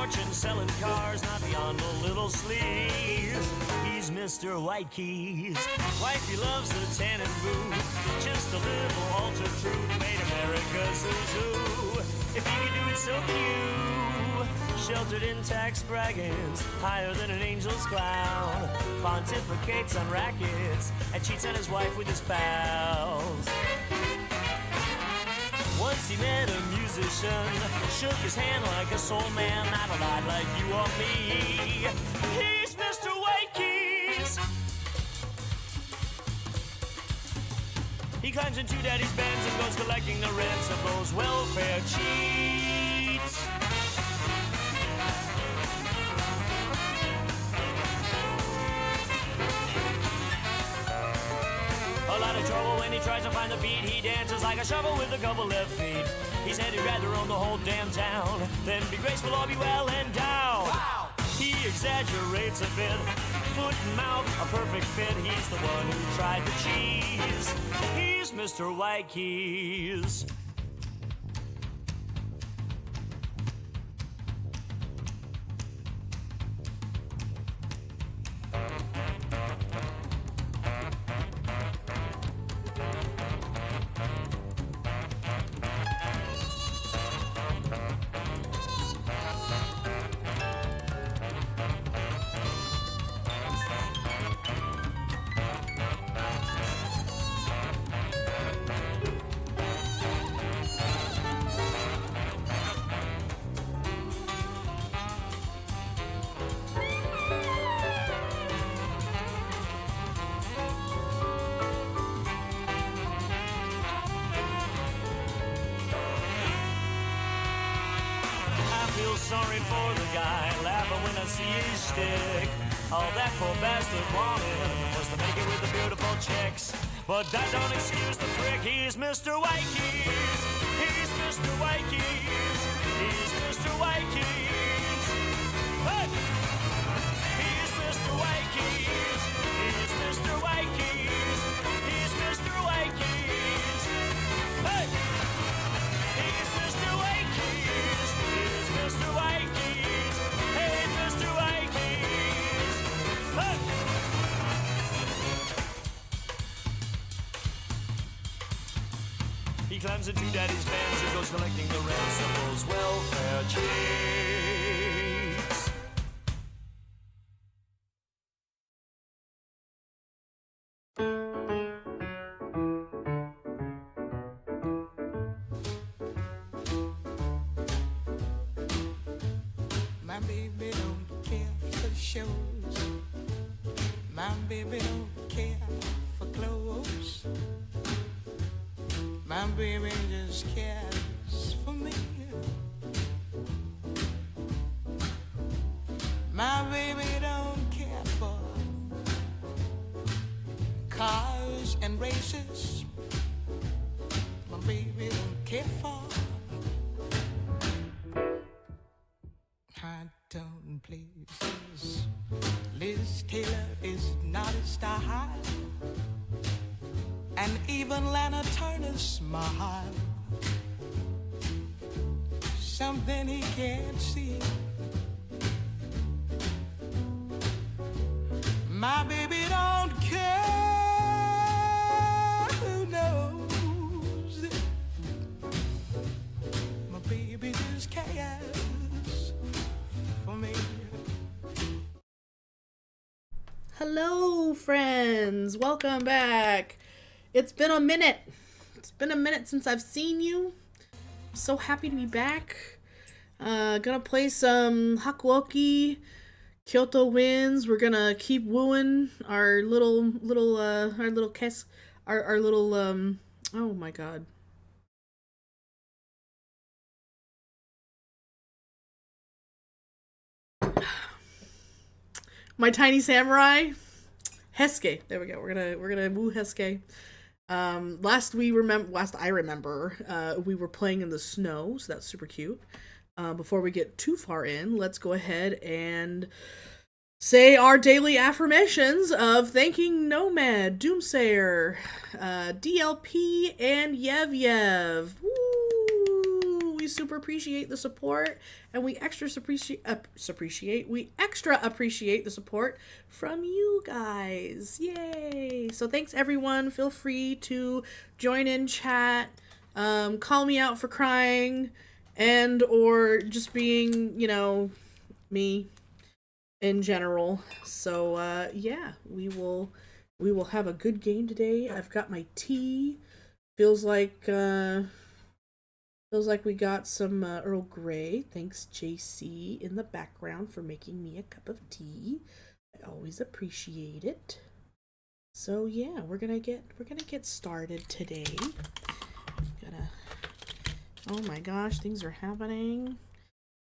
fortune selling cars, not beyond a little sleaze. He's Mr. White Keys. Wifey loves the tan and booth. Just a little altered truth made America zoo. If he can do it, so can you. Sheltered in tax brackets, higher than an angel's clown. Pontificates on rackets and cheats on his wife with his pals. Once he met a musician, shook his hand like a soul man, not a lot like you or me. He's Mr. White Keys. He climbs into Daddy's Benz and goes collecting the rents of those welfare cheats. A lot of trouble when he tries to find the beat. He dances like a shovel with a couple left feet. He said he'd rather own the whole damn town than be graceful or be well endowed. Wow. He exaggerates a bit. Foot and mouth, a perfect fit. He's the one who tried the cheese. He's Mr. White Keys. Sorry for the guy, laughing when I see his stick. All that poor bastard wanted was to make it with the beautiful chicks. But that don't excuse the prick. He's Mr. White Keys. He's Mr. White Keys. He's Mr. White Keys. Hey! He's Mr. White Keys. He's Mr. White Keys. He's Mr. White Keys. Hey! He's Mr. White Keys. He's Mr. White Keys. Hey, Mr. White Keys. Hey! He climbs into Daddy's Benz and goes collecting the rents of those welfare cheats. My baby don't care for shows. My baby don't care for clothes. My baby just cares for me. My baby don't care for cars and races. My baby don't care for high-tone places. Liz Taylor is not a style, and even Lana Turner's smile, something he can't see. My baby don't care who knows it. My baby just cares for me. Hello, friends. Welcome back. It's been a minute. It's been a minute since I've seen you. I'm so happy to be back. Gonna play some Hakuoki. Kyoto wins. We're gonna keep wooing our little oh my god. My tiny samurai. Hesuke. There we go. We're gonna woo Hesuke. Last I remember, we were playing in the snow, so that's super cute. Before we get too far in, let's go ahead and say our daily affirmations of thanking Nomad, Doomsayer, DLP, and Yev. Woo! We super appreciate the support, and we extra appreciate the support from you guys. Yay! So thanks everyone. Feel free to join in chat, call me out for crying, and or just being, you know, me in general. So yeah, we will have a good game today. I've got my tea. Feels like we got some Earl Grey. Thanks JC in the background for making me a cup of tea. I always appreciate it. So yeah, we're gonna get started today. Oh my gosh, things are happening.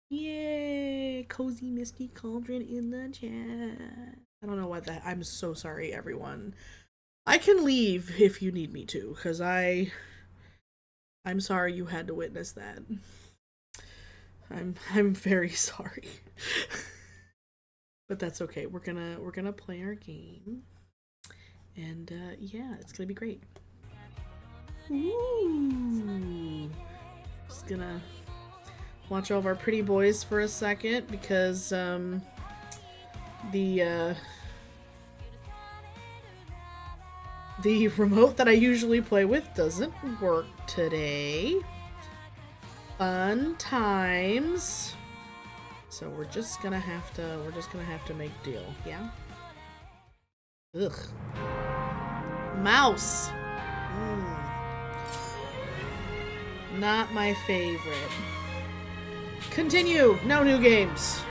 Yay! Cozy Misty Cauldron in the chat. I don't know what that. I'm so sorry, everyone. I can leave if you need me to, because I'm sorry you had to witness that. I'm very sorry. But that's okay. We're gonna play our game. And yeah, it's gonna be great. Ooh. Just gonna watch all of our pretty boys for a second because the remote that I usually play with doesn't work today. Fun times. So we're just gonna have to make deal, yeah? Ugh. Mouse. Not my favorite. Continue. No new games.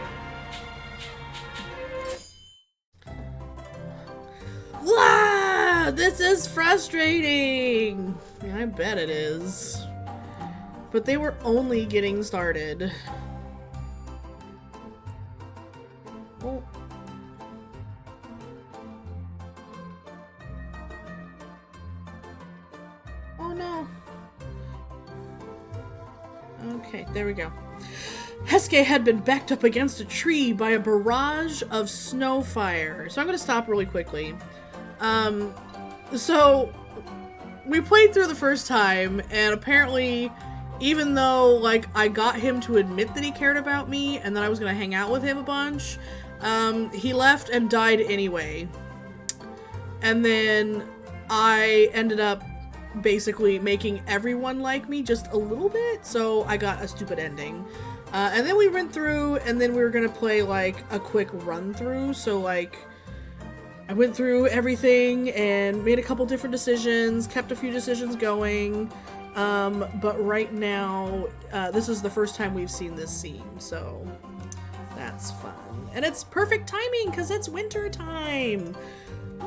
This is frustrating! I bet it is. But they were only getting started. Oh. Oh no. Okay, there we go. Hesuke had been backed up against a tree by a barrage of snow fire. So I'm gonna stop really quickly. So we played through the first time, and apparently, even though like I got him to admit that he cared about me and that I was gonna hang out with him a bunch, he left and died anyway. And then I ended up basically making everyone like me just a little bit, so I got a stupid ending. And then we went through, and then we were gonna play like a quick run through, so like I went through everything and made a couple different decisions, kept a few decisions going, but right now, this is the first time we've seen this scene, so that's fun. And it's perfect timing, because it's winter time!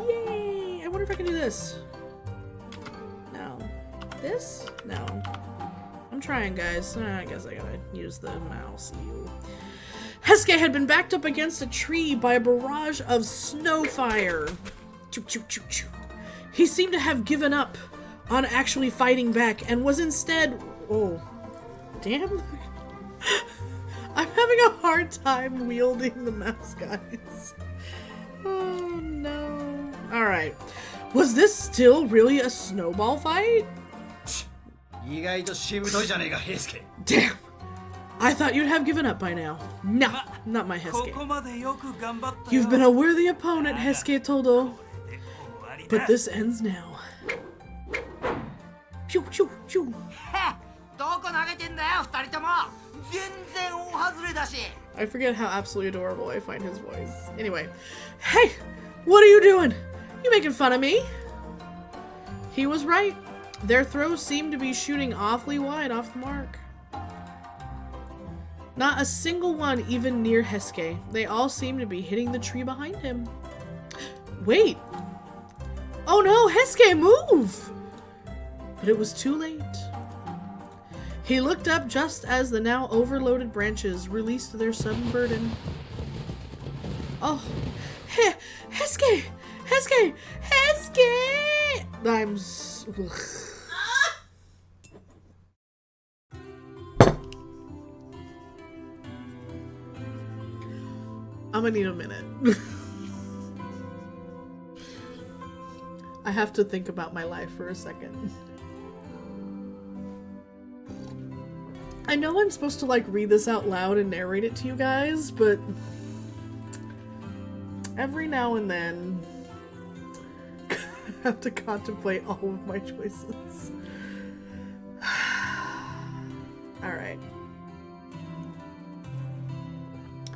Yay! I wonder if I can do this. No. This? No. I'm trying, guys. I guess I gotta use the mouse. Ew. Hesuke had been backed up against a tree by a barrage of snow fire. Choo, choo, choo, choo. He seemed to have given up on actually fighting back and was instead... Oh. Damn. I'm having a hard time wielding the mouse, guys. Oh, no. Alright. Was this still really a snowball fight? Damn. I thought you'd have given up by now. No, not my Hesuke. You've been a worthy opponent, Hesuke Todo. But this ends now. Pew, pew, pew. I forget how absolutely adorable I find his voice. Anyway. Hey! What are you doing? You making fun of me? He was right. Their throws seemed to be shooting awfully wide off the mark. Not a single one even near Hesuke. They all seemed to be hitting the tree behind him. Wait! Oh no, Hesuke, move! But it was too late. He looked up just as the now overloaded branches released their sudden burden. Oh, Hesuke! Hesuke! Hesuke! I'm gonna need a minute. I have to think about my life for a second. I know I'm supposed to, like, read this out loud and narrate it to you guys, but every now and then I have to contemplate all of my choices. Alright.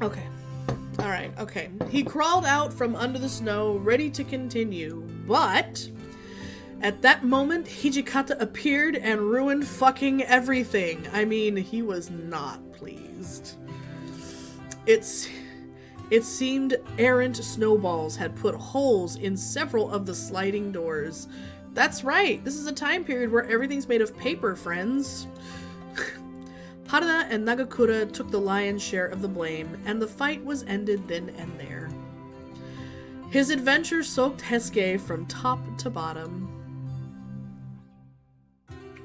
Okay. Alright, okay. He crawled out from under the snow, ready to continue, but at that moment, Hijikata appeared and ruined fucking everything. I mean, he was not pleased. It seemed errant snowballs had put holes in several of the sliding doors. That's right, this is a time period where everything's made of paper, friends. Harada and Nagakura took the lion's share of the blame, and the fight was ended then and there. His adventure soaked Hesuke from top to bottom.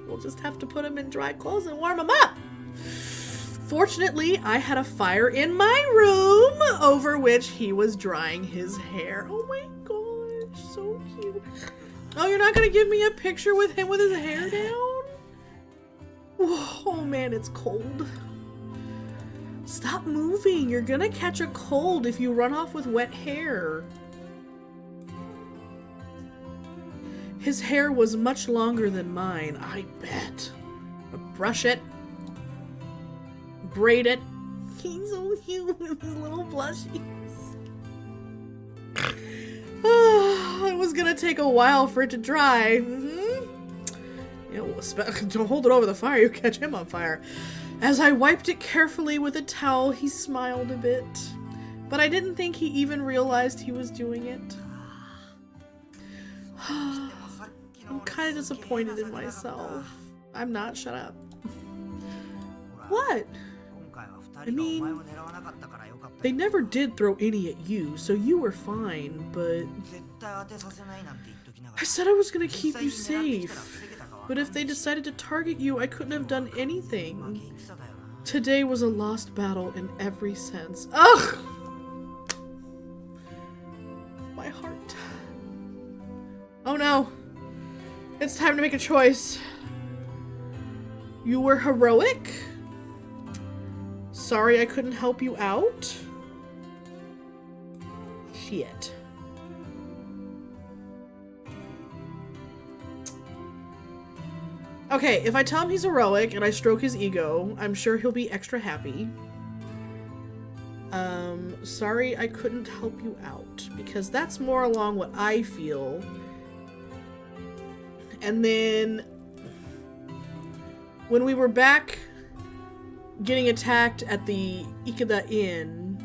We'll just have to put him in dry clothes and warm him up. Fortunately, I had a fire in my room over which he was drying his hair. Oh my gosh, so cute. Oh, you're not gonna give me a picture with him with his hair down? Oh man, it's cold. Stop moving. You're gonna catch a cold if you run off with wet hair. His hair was much longer than mine, I bet. Brush it. Braid it. He's so cute with his little blushies. Oh, it was gonna take a while for it to dry. Don't hold it over the fire, you catch him on fire. As I wiped it carefully with a towel, he smiled a bit. But I didn't think he even realized he was doing it. I'm kind of disappointed in myself. I'm not, shut up. What? I mean, they never did throw any at you, so you were fine, but I said I was gonna keep you safe. But if they decided to target you, I couldn't have done anything. Today was a lost battle in every sense. Ugh! My heart. Oh no. It's time to make a choice. You were heroic? Sorry I couldn't help you out? Shit. Okay, if I tell him he's heroic and I stroke his ego, I'm sure he'll be extra happy. Sorry I couldn't help you out, because that's more along what I feel. And then when we were back getting attacked at the Ikeda Inn,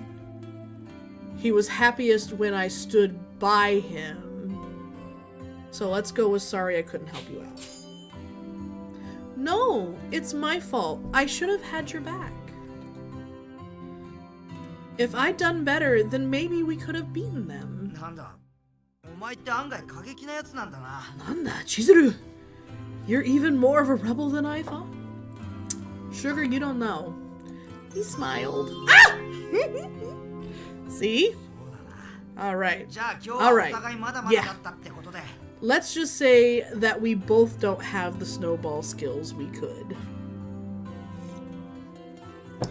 he was happiest when I stood by him. So let's go with sorry I couldn't help you out. No, it's my fault. I should have had your back. If I'd done better, then maybe we could have beaten them. Nanda, Chizuru, you're even more of a rebel than I thought. Sugar, you don't know. He smiled. Ah! See? Alright. Alright. Yeah. Let's just say that we both don't have the snowball skills we could.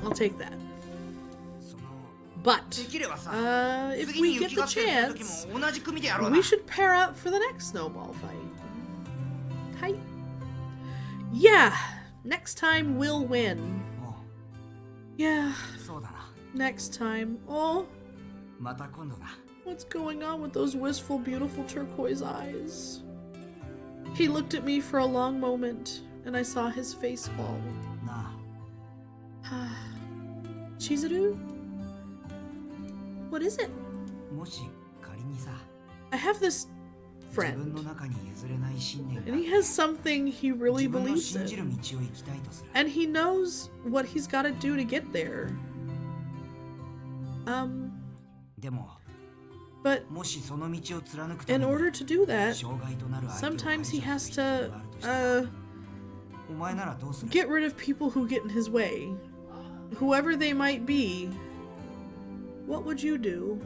I'll take that. But, if we get the chance, we should pair up for the next snowball fight. Hi. Yeah, next time we'll win. Yeah, next time. Oh, what's going on with those wistful, beautiful turquoise eyes? He looked at me for a long moment, and I saw his face fall. Chizuru? What is it? I have this friend, and he has something he really believes in, and he knows what he's got to do to get there. But in order to do that, sometimes he has to get rid of people who get in his way, whoever they might be. What would you do?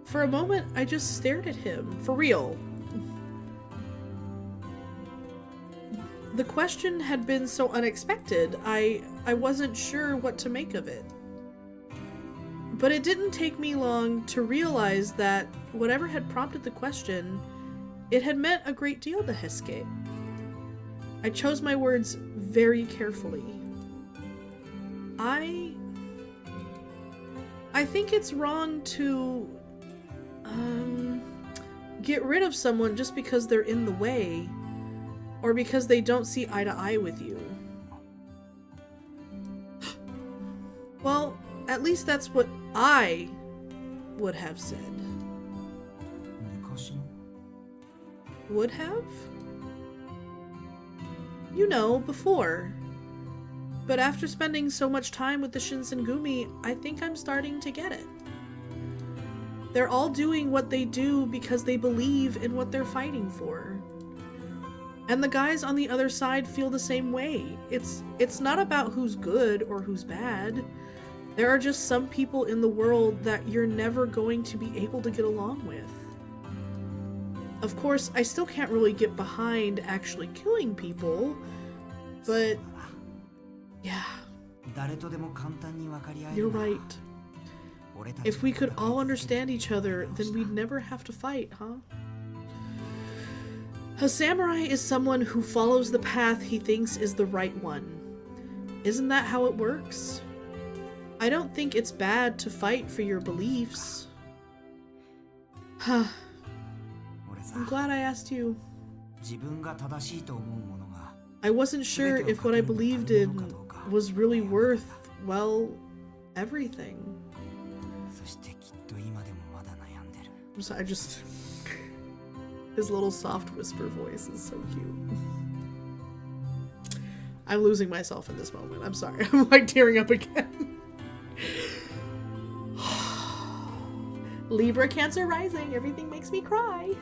For a moment, I just stared at him. For real. The question had been so unexpected, I wasn't sure what to make of it. But it didn't take me long to realize that whatever had prompted the question, it had meant a great deal to Hesuke. I chose my words very carefully. I think it's wrong to get rid of someone just because they're in the way, or because they don't see eye to eye with you. Well, at least that's what I would have said. Would have? You know, before. But after spending so much time with the Shinsengumi, I think I'm starting to get it. They're all doing what they do because they believe in what they're fighting for. And the guys on the other side feel the same way. It's not about who's good or who's bad. There are just some people in the world that you're never going to be able to get along with. Of course, I still can't really get behind actually killing people, but yeah, you're right. If we could all understand each other, then we'd never have to fight, huh? A samurai is someone who follows the path he thinks is the right one. Isn't that how it works? I don't think it's bad to fight for your beliefs. I'm glad I asked you. I wasn't sure if what I believed in was really worth, well, everything. I'm sorry, his little soft whisper voice is so cute. I'm losing myself in this moment. I'm sorry. I'm like tearing up again. Libra, Cancer rising. Everything makes me cry.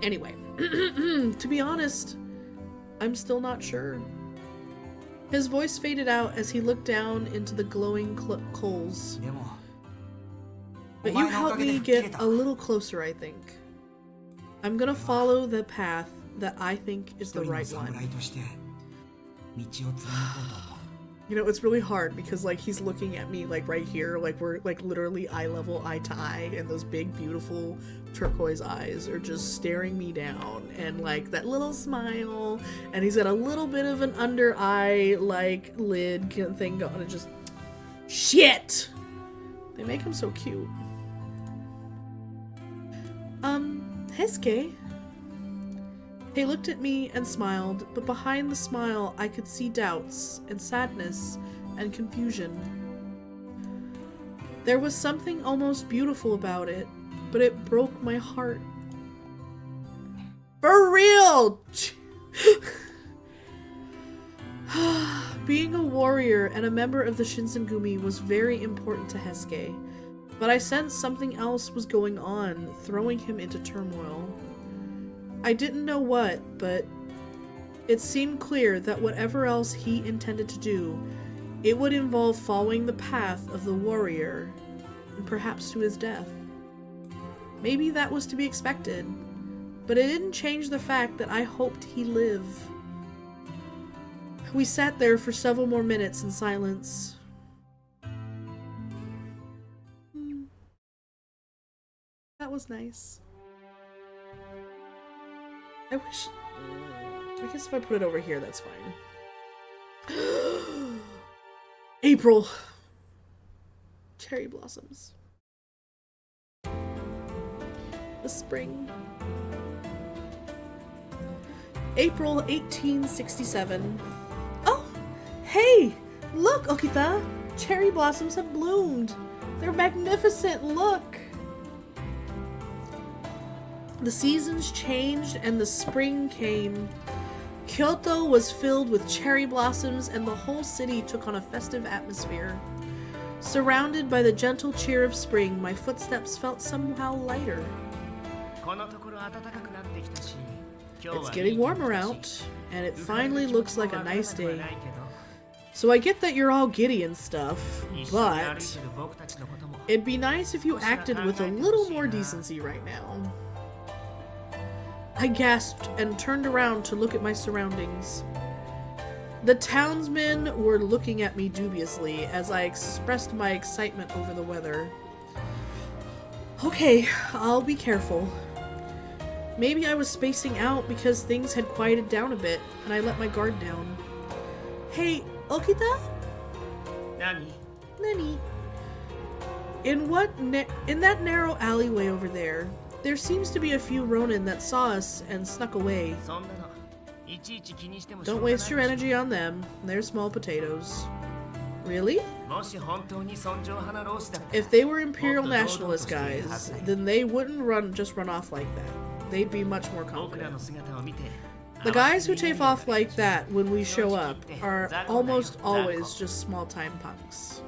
Anyway, to be honest, I'm still not sure. His voice faded out as he looked down into the glowing coals. But you helped me get a little closer, I think. I'm gonna follow the path that I think is the right one. You know, it's really hard because, like, he's looking at me, like, right here, like, we're, like, literally eye level, eye to eye, and those big, beautiful turquoise eyes are just staring me down, and, like, that little smile, and he's got a little bit of an under eye, like, lid thing going, and just, shit! They make him so cute. Hesuke? He looked at me and smiled, but behind the smile I could see doubts and sadness and confusion. There was something almost beautiful about it, but it broke my heart. For real! Being a warrior and a member of the Shinsengumi was very important to Hesuke, but I sensed something else was going on, throwing him into turmoil. I didn't know what, but it seemed clear that whatever else he intended to do, it would involve following the path of the warrior, and perhaps to his death. Maybe that was to be expected, but it didn't change the fact that I hoped he'd live. We sat there for several more minutes in silence. That was nice. I guess if I put it over here, that's fine. April. Cherry blossoms. The spring. April 1867. Oh, hey! Look, Okita! Cherry blossoms have bloomed. They're magnificent, look! The seasons changed and the spring came. Kyoto was filled with cherry blossoms and the whole city took on a festive atmosphere. Surrounded by the gentle cheer of spring, my footsteps felt somehow lighter. It's getting warmer out, and it finally looks like a nice day. So I get that you're all giddy and stuff, but it'd be nice if you acted with a little more decency right now. I gasped and turned around to look at my surroundings. The townsmen were looking at me dubiously as I expressed my excitement over the weather. Okay, I'll be careful. Maybe I was spacing out because things had quieted down a bit and I let my guard down. Hey, Okita? Nani? Nani? In that narrow alleyway over there, there seems to be a few Ronin that saw us and snuck away. Don't waste your energy on them. They're small potatoes. Really? If they were imperial nationalist guys, then they wouldn't just run off like that. They'd be much more confident. The guys who take off like that when we show up are almost always just small-time punks.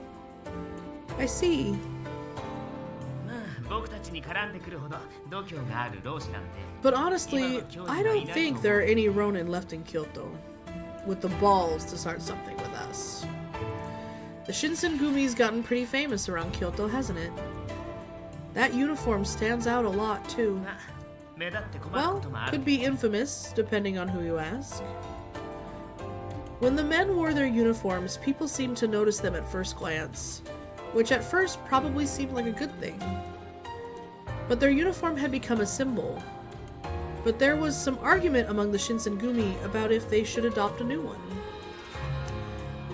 I see. But honestly, I don't think there are any Ronin left in Kyoto with the balls to start something with us. The Shinsengumi's gotten pretty famous around Kyoto, hasn't it? That uniform stands out a lot, too. Well, could be infamous, depending on who you ask. When the men wore their uniforms, people seemed to notice them at first glance, which at first probably seemed like a good thing. But their uniform had become a symbol. But there was some argument among the Shinsengumi about if they should adopt a new one.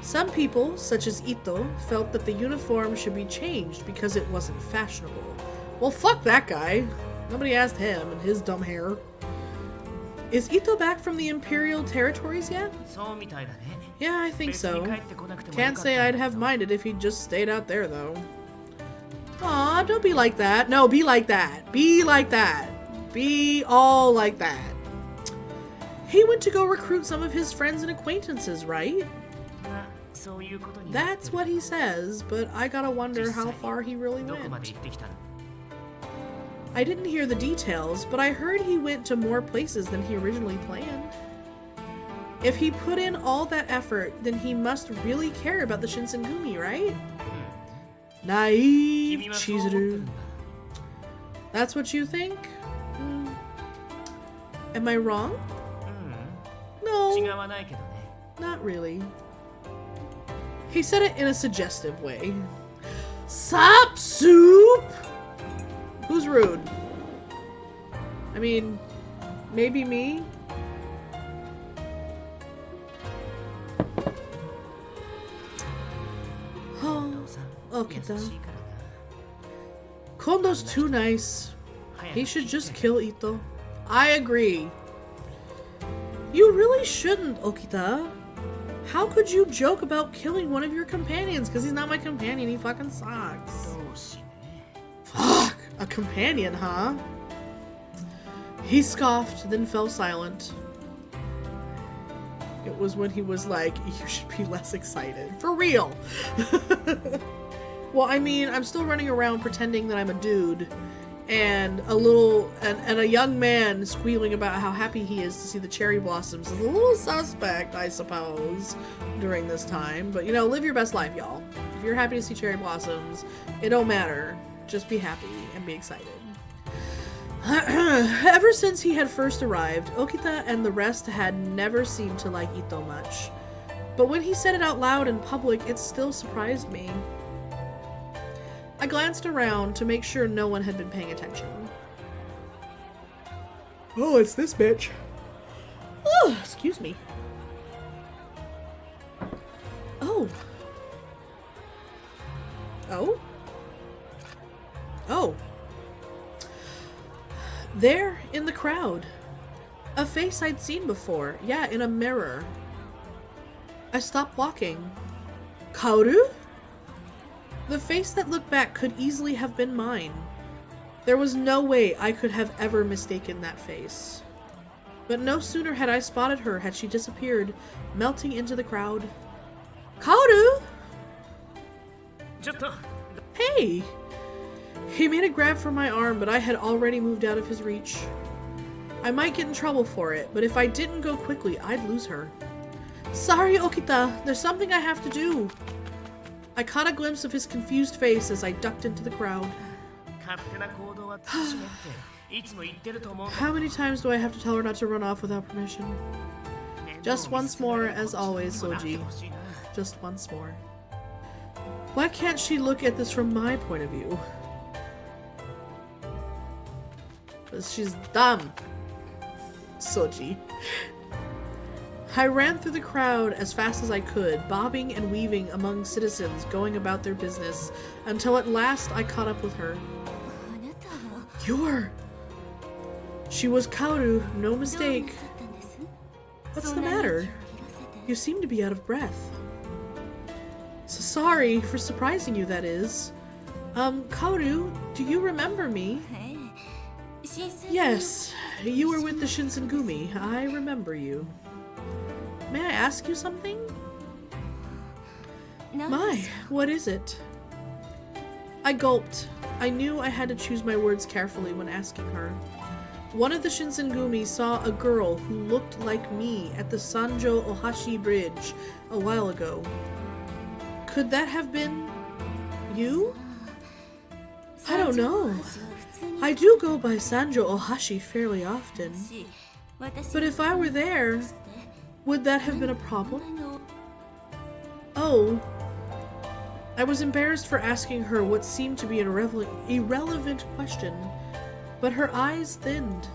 Some people, such as Ito, felt that the uniform should be changed because it wasn't fashionable. Well, fuck that guy. Nobody asked him and his dumb hair. Is Ito back from the Imperial territories yet? Yeah, I think so. Can't say I'd have minded if he'd just stayed out there, though. Aw, don't be like that. No, be like that. Be like that. Be all like that. He went to go recruit some of his friends and acquaintances, right? That's what he says, but I gotta wonder how far he really went. I didn't hear the details, but I heard he went to more places than he originally planned. If he put in all that effort, then he must really care about the Shinsengumi, right? Naive Chizuru. That's what you think? Am I wrong? No, not really. He said it in a suggestive way. Sup, soup? Who's rude? I mean, maybe me? Oh, Okita. Kondo's too nice. He should just kill Ito. I agree. You really shouldn't, Okita. How could you joke about killing one of your companions? Because he's not my companion, he fucking sucks. Fuck! A companion, huh? He scoffed, then fell silent. It was when he was like, you should be less excited. For real! Well, I mean, I'm still running around pretending that I'm a dude, and a young man squealing about how happy he is to see the cherry blossoms is a little suspect, I suppose, during this time. But, you know, live your best life, y'all. If you're happy to see cherry blossoms, it don't matter. Just be happy and be excited. Ever since he had first arrived, Okita and the rest had never seemed to like Ito much. But when he said it out loud in public, it still surprised me. I glanced around to make sure no one had been paying attention. Oh, it's this bitch. Oh, excuse me. Oh. Oh? Oh. There, in the crowd. A face I'd seen before. Yeah, in a mirror. I stopped walking. Kaoru? The face that looked back could easily have been mine. There was no way I could have ever mistaken that face. But no sooner had I spotted her had she disappeared, melting into the crowd. Kaoru! Hey! He made a grab for my arm, but I had already moved out of his reach. I might get in trouble for it, but if I didn't go quickly, I'd lose her. Sorry, Okita. There's something I have to do. I caught a glimpse of his confused face as I ducked into the crowd. How many times do I have to tell her not to run off without permission? Just once more, as always, Soji. Just once more. Why can't she look at this from my point of view? Because she's dumb. Soji. I ran through the crowd as fast as I could, bobbing and weaving among citizens going about their business, until at last I caught up with her. You're... She was Kaoru, no mistake. What's the matter? You seem to be out of breath. So sorry for surprising you, that is. Kaoru, do you remember me? Yes, you were with the Shinsengumi. I remember you. May I ask you something? My, what is it? I gulped. I knew I had to choose my words carefully when asking her. One of the Shinsengumi saw a girl who looked like me at the Sanjo Ohashi Bridge a while ago. Could that have been... you? I don't know. I do go by Sanjo Ohashi fairly often. But if I were there, would that have been a problem? Oh. I was embarrassed for asking her what seemed to be an irrelevant question, but her eyes thinned.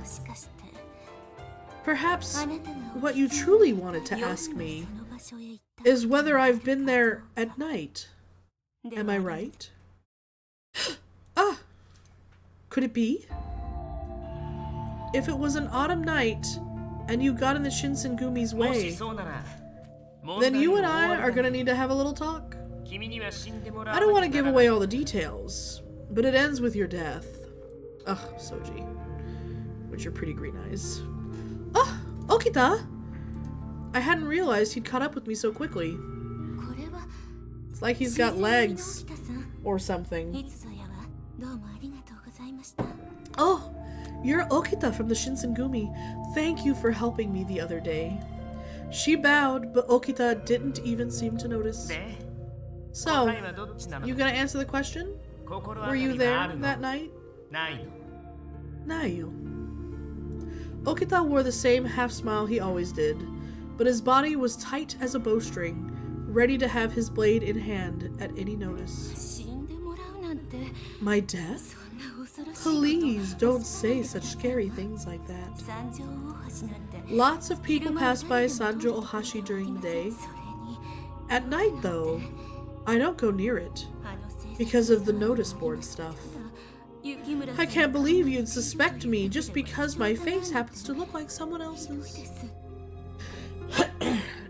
Perhaps what you truly wanted to ask me is whether I've been there at night. Am I right? Ah! Could it be? If it was an autumn night, and you got in the Shinsengumi's way, then you and I are gonna need to have a little talk. I don't want to give away all the details, but it ends with your death. Ugh, Soji. With your pretty green eyes. Oh, Okita! I hadn't realized he'd caught up with me so quickly. It's like he's got legs. Or something. Oh, you're Okita from the Shinsengumi. Thank you for helping me the other day. She bowed, but Okita didn't even seem to notice. So, you gonna answer the question? Were you there that night? Nayu. Okita wore the same half-smile he always did, but his body was tight as a bowstring, ready to have his blade in hand at any notice. My death? Please don't say such scary things like that. Lots of people pass by Sanjo Ohashi during the day. At night, though, I don't go near it, because of the notice board stuff. I can't believe you'd suspect me just because my face happens to look like someone else's.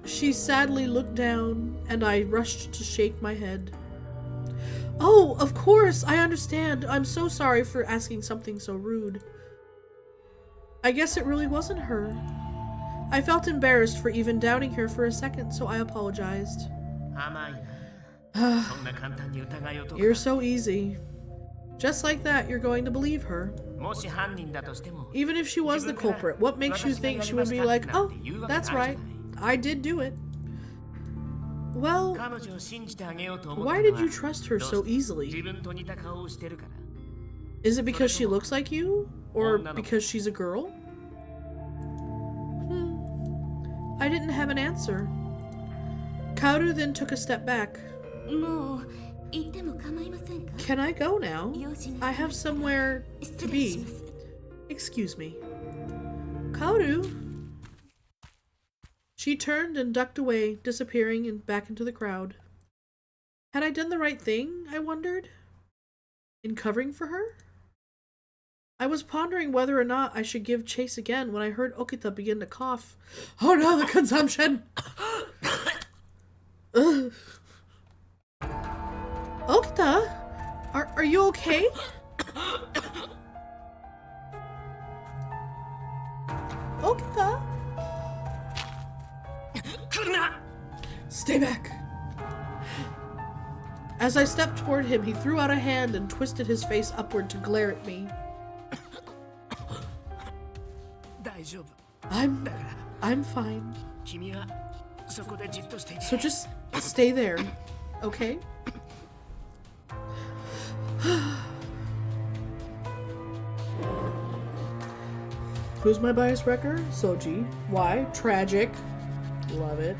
She sadly looked down, and I rushed to shake my head. Oh, of course, I understand. I'm so sorry for asking something so rude. I guess it really wasn't her. I felt embarrassed for even doubting her for a second, so I apologized. You're so easy. Just like that, you're going to believe her. Even if she was the culprit, what makes you think she would be like, oh, that's right, I did do it? Well, why did you trust her so easily? Is it because she looks like you? Or because she's a girl? I didn't have an answer. Kaoru then took a step back. Can I go now? I have somewhere to be. Excuse me. Kaoru? She turned and ducked away, disappearing and back into the crowd. Had I done the right thing, I wondered? In covering for her? I was pondering whether or not I should give chase again when I heard Okita begin to cough. Oh no, the consumption! Ugh. Okita? Are you okay? Okita? Stay back. As I stepped toward him, he threw out a hand and twisted his face upward to glare at me. I'm fine. So just stay there, okay? Who's my bias wrecker? Soji. Why? Tragic. Love it.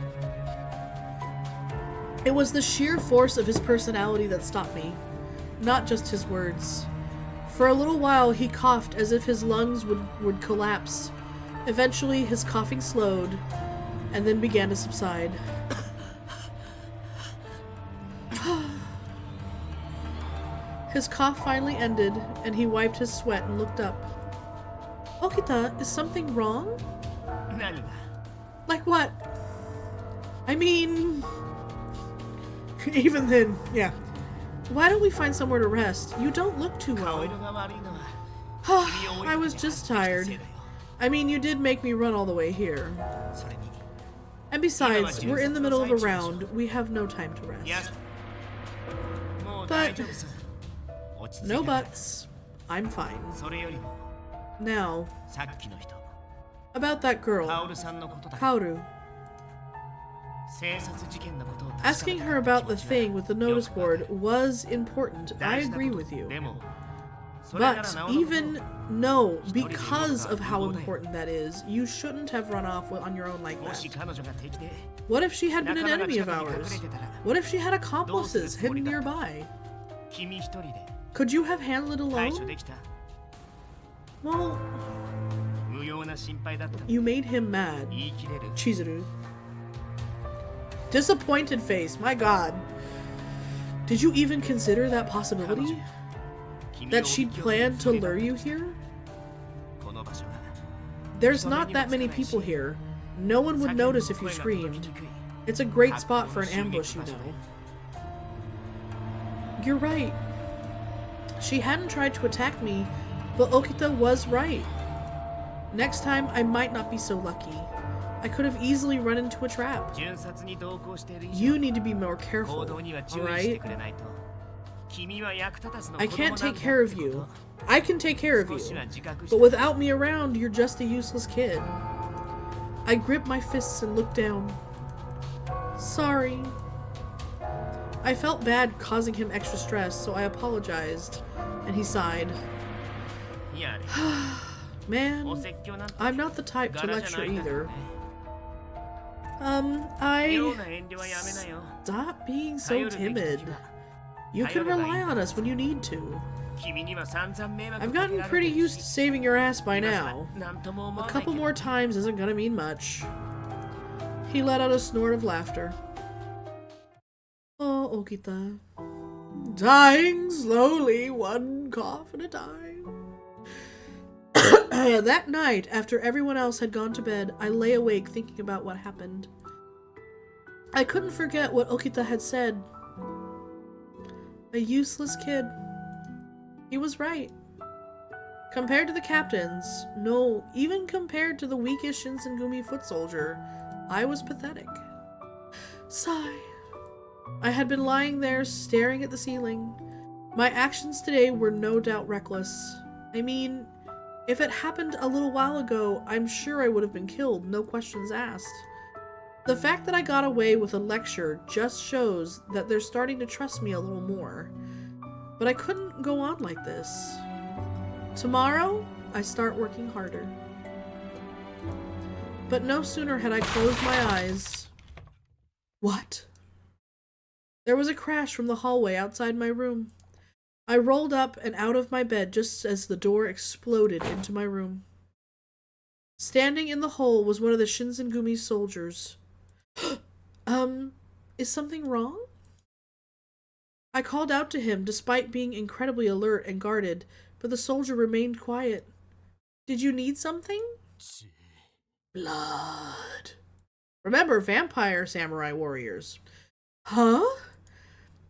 It was the sheer force of his personality that stopped me, not just his words. For a little while, he coughed as if his lungs would collapse. Eventually, his coughing slowed, and then began to subside. His cough finally ended, and he wiped his sweat and looked up. Okita, is something wrong? Like what? I mean... Even then, yeah. Why don't we find somewhere to rest? You don't look too well. I was just tired. I mean, you did make me run all the way here. And besides, we're in the middle of a round. We have no time to rest. But... no buts. I'm fine. Now, about that girl, Kaoru. Asking her about the thing with the notice board was important. I agree with you. But even because of how important that is, you shouldn't have run off on your own like that. What if she had been an enemy of ours? What if she had accomplices hidden nearby? Could you have handled it alone? Well, you made him mad. Chizuru. Disappointed face, my god. Did you even consider that possibility? That she'd planned to lure you here? There's not that many people here. No one would notice if you screamed. It's a great spot for an ambush, you know. You're right. She hadn't tried to attack me, but Okita was right. Next time, I might not be so lucky. I could have easily run into a trap. You need to be more careful, alright? I can't take care of you. I can take care of you. But without me around, you're just a useless kid. I gripped my fists and looked down. Sorry. I felt bad causing him extra stress, so I apologized. And he sighed. Man, I'm not the type to lecture either. Stop being so timid. You can rely on us when you need to. I've gotten pretty used to saving your ass by now. A couple more times isn't gonna mean much. He let out a snort of laughter. Oh, Okita. Dying slowly, one cough at a time. That night, after everyone else had gone to bed, I lay awake thinking about what happened. I couldn't forget what Okita had said. A useless kid. He was right. Compared to the captains, no, even compared to the weakest Shinsengumi foot soldier, I was pathetic. Sigh. I had been lying there staring at the ceiling. My actions today were no doubt reckless. I mean, if it happened a little while ago, I'm sure I would have been killed, no questions asked. The fact that I got away with a lecture just shows that they're starting to trust me a little more. But I couldn't go on like this. Tomorrow, I start working harder. But no sooner had I closed my eyes... What? There was a crash from the hallway outside my room. I rolled up and out of my bed just as the door exploded into my room. Standing in the hole was one of the Shinsengumi soldiers. Is something wrong? I called out to him despite being incredibly alert and guarded, but the soldier remained quiet. Did you need something? Blood. Remember, vampire samurai warriors. Huh?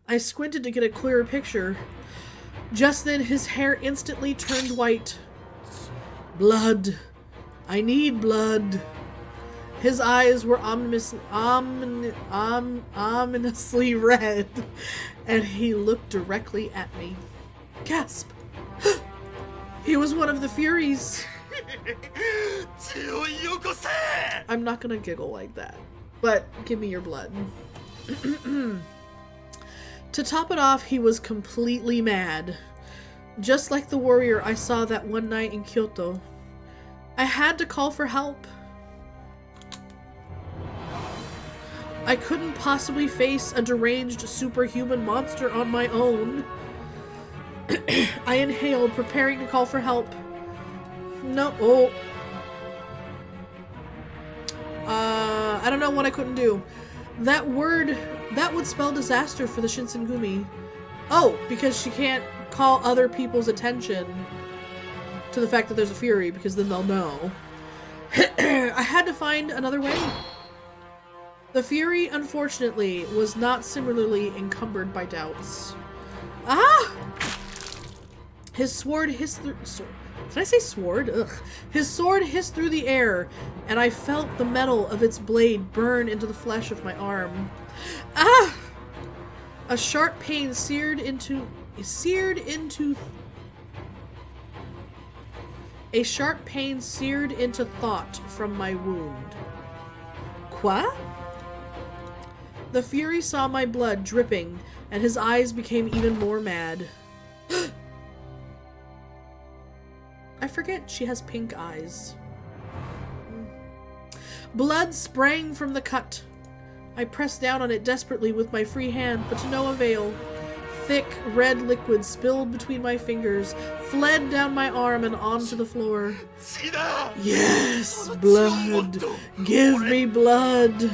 I squinted to get a clearer picture. Just then, his hair instantly turned white. Blood. I need blood. His eyes were ominously red, and he looked directly at me. Gasp! He was one of the Furies! I'm not gonna giggle like that, but give me your blood. To top it off, he was completely mad. Just like the warrior I saw that one night in Kyoto. I had to call for help. I couldn't possibly face a deranged superhuman monster on my own. I inhaled, preparing to call for help. No. Oh. I don't know what I couldn't do. That word, that would spell disaster for the Shinsengumi. Oh, because she can't call other people's attention to the fact that there's a Fury, because then they'll know. I had to find another way. The Fury, unfortunately, was not similarly encumbered by doubts. Ah! His sword hissed through... Did I say sword? Ugh. His sword hissed through the air, and I felt the metal of its blade burn into the flesh of my arm. Ah! A sharp pain seared into thought from my wound. Quoi? The Fury saw my blood dripping, and his eyes became even more mad. I forget she has pink eyes. Blood sprang from the cut. I pressed down on it desperately with my free hand, but to no avail. Thick, red liquid spilled between my fingers, fled down my arm and onto the floor. Yes, blood. Give me blood.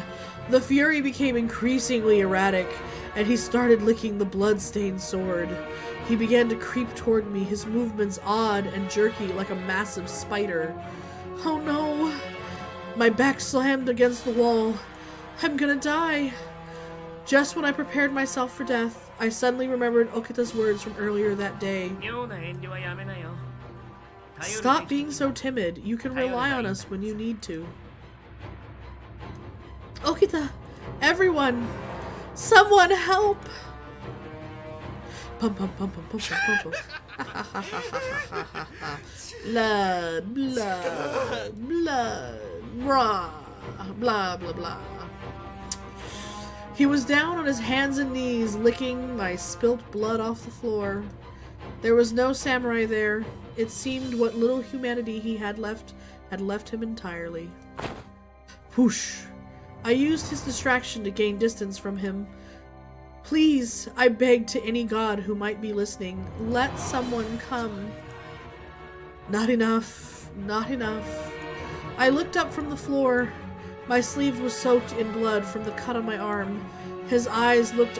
The Fury became increasingly erratic, and he started licking the blood-stained sword. He began to creep toward me, his movements odd and jerky like a massive spider. Oh no! My back slammed against the wall. I'm gonna die. Just when I prepared myself for death, I suddenly remembered Okita's words from earlier that day. Stop being so timid. You can rely on us when you need to. Okita! Everyone! Someone help! Pum pum pum pum pum pum pum. Blood, blood, blood, blah, blah, blah, blah. He was down on his hands and knees, licking my spilt blood off the floor. There was no samurai there. It seemed what little humanity he had left him entirely. Whoosh! I used his distraction to gain distance from him. Please, I begged to any god who might be listening, let someone come. Not enough. Not enough. I looked up from the floor. My sleeve was soaked in blood from the cut on my arm. His eyes locked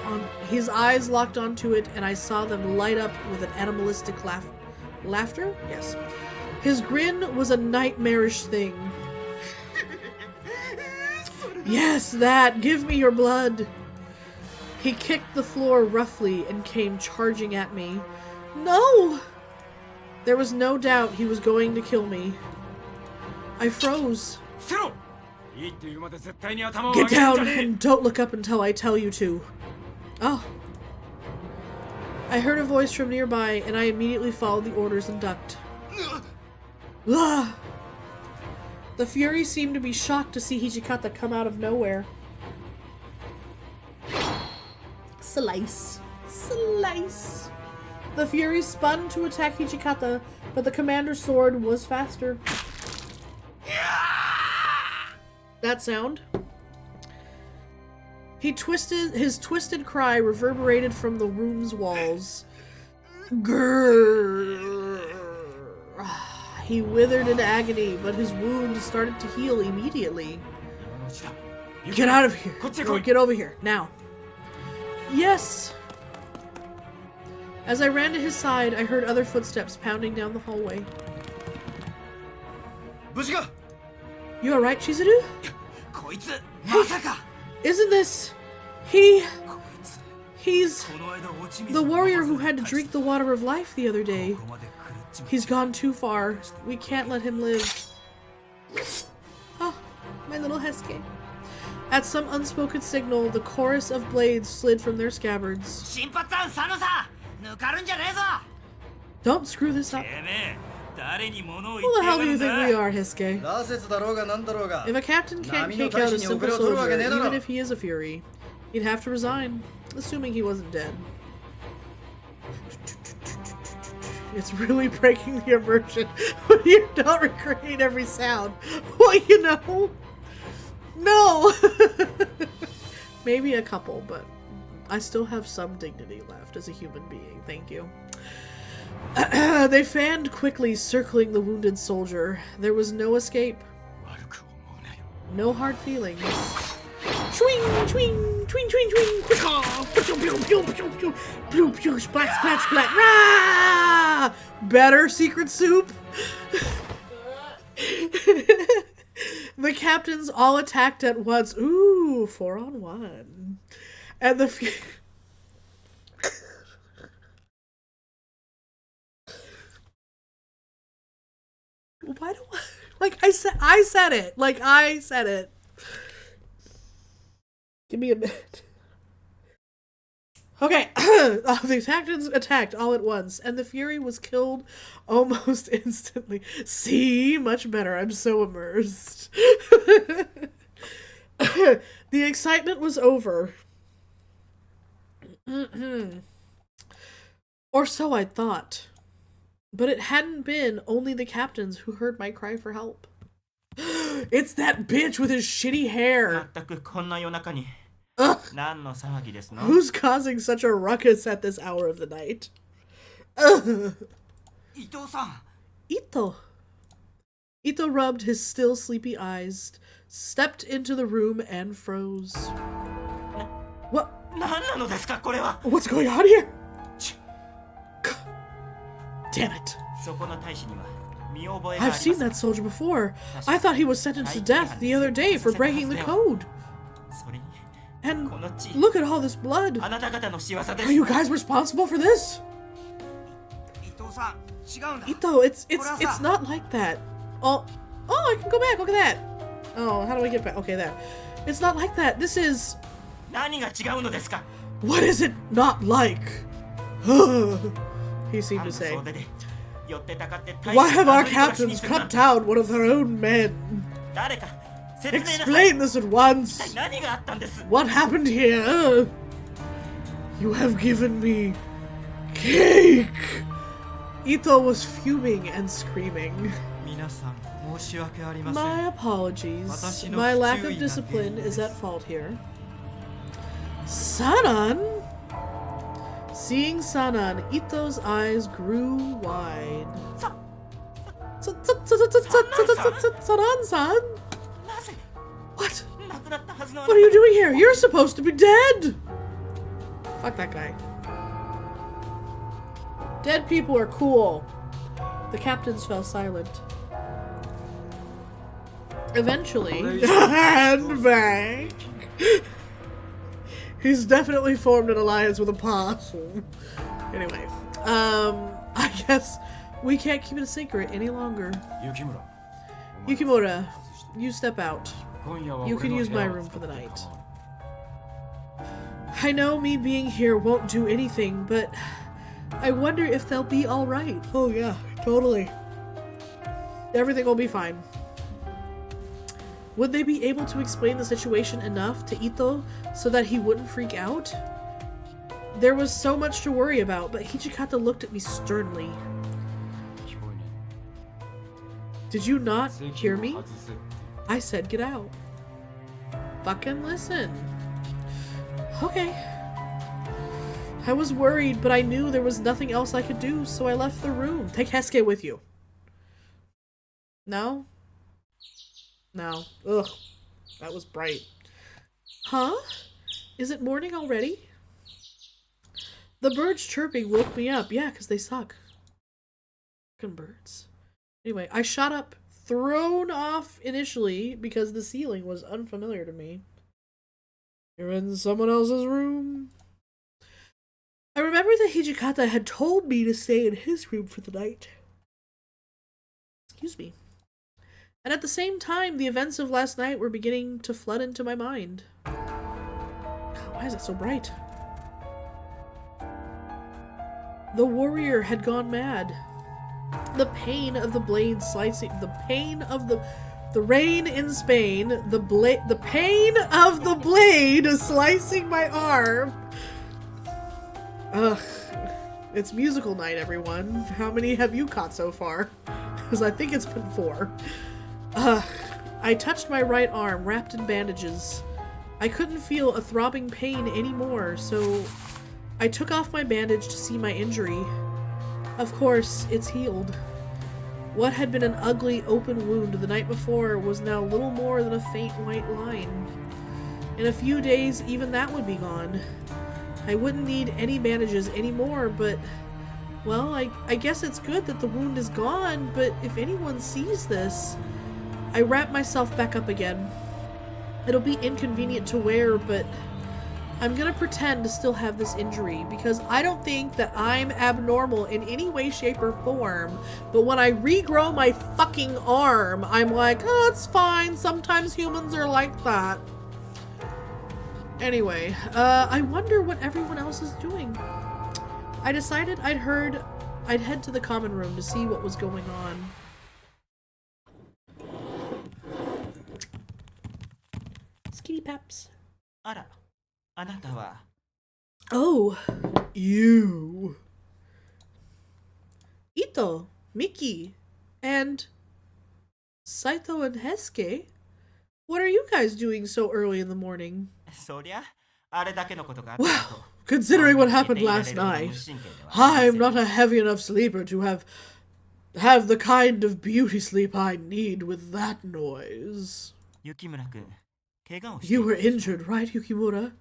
onto it, and I saw them light up with an animalistic laughter? Yes. His grin was a nightmarish thing. Yes, that! Give me your blood! He kicked the floor roughly and came charging at me. No! There was no doubt he was going to kill me. I froze. Get down and don't look up until I tell you to. Oh. I heard a voice from nearby and I immediately followed the orders and ducked. Ah! The Fury seemed to be shocked to see Hijikata come out of nowhere. Slice. Slice. The Fury spun to attack Hijikata, but the commander's sword was faster. That sound. His twisted cry reverberated from the room's walls. Grrr. He withered in agony, but his wound started to heal immediately. Get out of here. Or get over here, now. Yes! As I ran to his side, I heard other footsteps pounding down the hallway. You alright, Chizuru? Isn't this... He's... the warrior who had to drink the water of life the other day. He's gone too far. We can't let him live. Oh, my little Hesuke. At some unspoken signal, the chorus of blades slid from their scabbards. Don't screw this up. Who the hell do you think we are, Hesuke? If a captain can't kick out a simple soldier, even if he is a Fury, he'd have to resign, assuming he wasn't dead. It's really breaking the immersion when you don't recreate every sound. Well, you know. No! Maybe a couple, but I still have some dignity left as a human being. Thank you. They fanned quickly, circling the wounded soldier. There was no escape. No hard feelings. Swing, swing, twing, twing, twing. Pew, pew, splat, splat, splat. Rah! Better secret soup. The captains all attacked at once. Ooh, 4-on-1. And the why do I like I said it. Like I said it. Give me a minute. Okay. The captains attacked all at once, and the Fury was killed almost instantly. See? Much better. I'm so immersed. The excitement was over. Or so I thought. But it hadn't been only the captains who heard my cry for help. It's that bitch with his shitty hair. Ugh. Who's causing such a ruckus at this hour of the night? Ito. Ito rubbed his still sleepy eyes, stepped into the room, and froze. What? What's going on here? Damn it. I've seen that soldier before. I thought he was sentenced to death the other day for breaking the code. And look at all this blood. Are you guys responsible for this? Ito, it's not like that. Oh, I can go back. Look at that. Oh, how do I get back? Okay, there. It's not like that. This is... What is it not like? He seemed to say. Why have our captains cut down one of their own men? Explain this at once. What happened here? You have given me cake. Ito was fuming and screaming. My apologies. My lack of discipline is at fault here. Sanan? Seeing Sanan, Ito's eyes grew wide. Sanan-san? What? What are you doing here? You're supposed to be dead! Fuck that guy. Dead people are cool. The captains fell silent. Eventually, handbag. He's definitely formed an alliance with a possum. Anyway, I guess we can't keep it a secret any longer. Yukimura, you step out. You can use my room for the night. I know me being here won't do anything, but I wonder if they'll be alright. Oh yeah, totally. Everything will be fine. Would they be able to explain the situation enough to Ito so that he wouldn't freak out? There was so much to worry about, but Hijikata looked at me sternly. Did you not hear me? I said get out. Fucking listen. Okay. I was worried, but I knew there was nothing else I could do, so I left the room. Take Hesuke with you. No? No. Ugh. That was bright. Huh? Is it morning already? The birds chirping woke me up. Yeah, because they suck. Fucking birds. Anyway, I shot up, thrown off initially because the ceiling was unfamiliar to me. You're in someone else's room. I remember that Hijikata had told me to stay in his room for the night. Excuse me. And at the same time, the events of last night were beginning to flood into my mind. God, why is it so bright? The warrior had gone mad. The pain of the blade slicing, the pain of the rain in Spain, the pain of the blade slicing my arm. Ugh. It's musical night, everyone. How many have you caught so far? Because I think it's been 4. I touched my right arm, wrapped in bandages. I couldn't feel a throbbing pain anymore, so I took off my bandage to see my injury. Of course, it's healed. What had been an ugly open wound the night before was now little more than a faint white line. In a few days, even that would be gone. I wouldn't need any bandages anymore, but, well, I guess it's good that the wound is gone, but if anyone sees this... I wrap myself back up again. It'll be inconvenient to wear, but I'm gonna pretend to still have this injury because I don't think that I'm abnormal in any way, shape, or form. But when I regrow my fucking arm, I'm like, oh, it's fine. Sometimes humans are like that. Anyway, I wonder what everyone else is doing. I decided I'd head to the common room to see what was going on. Skitty paps. Oh, you. Ito, Miki, and Saito and Hesuke? What are you guys doing so early in the morning? Well, considering what happened last night, I'm not a heavy enough sleeper to have the kind of beauty sleep I need with that noise. You were injured, right, Yukimura?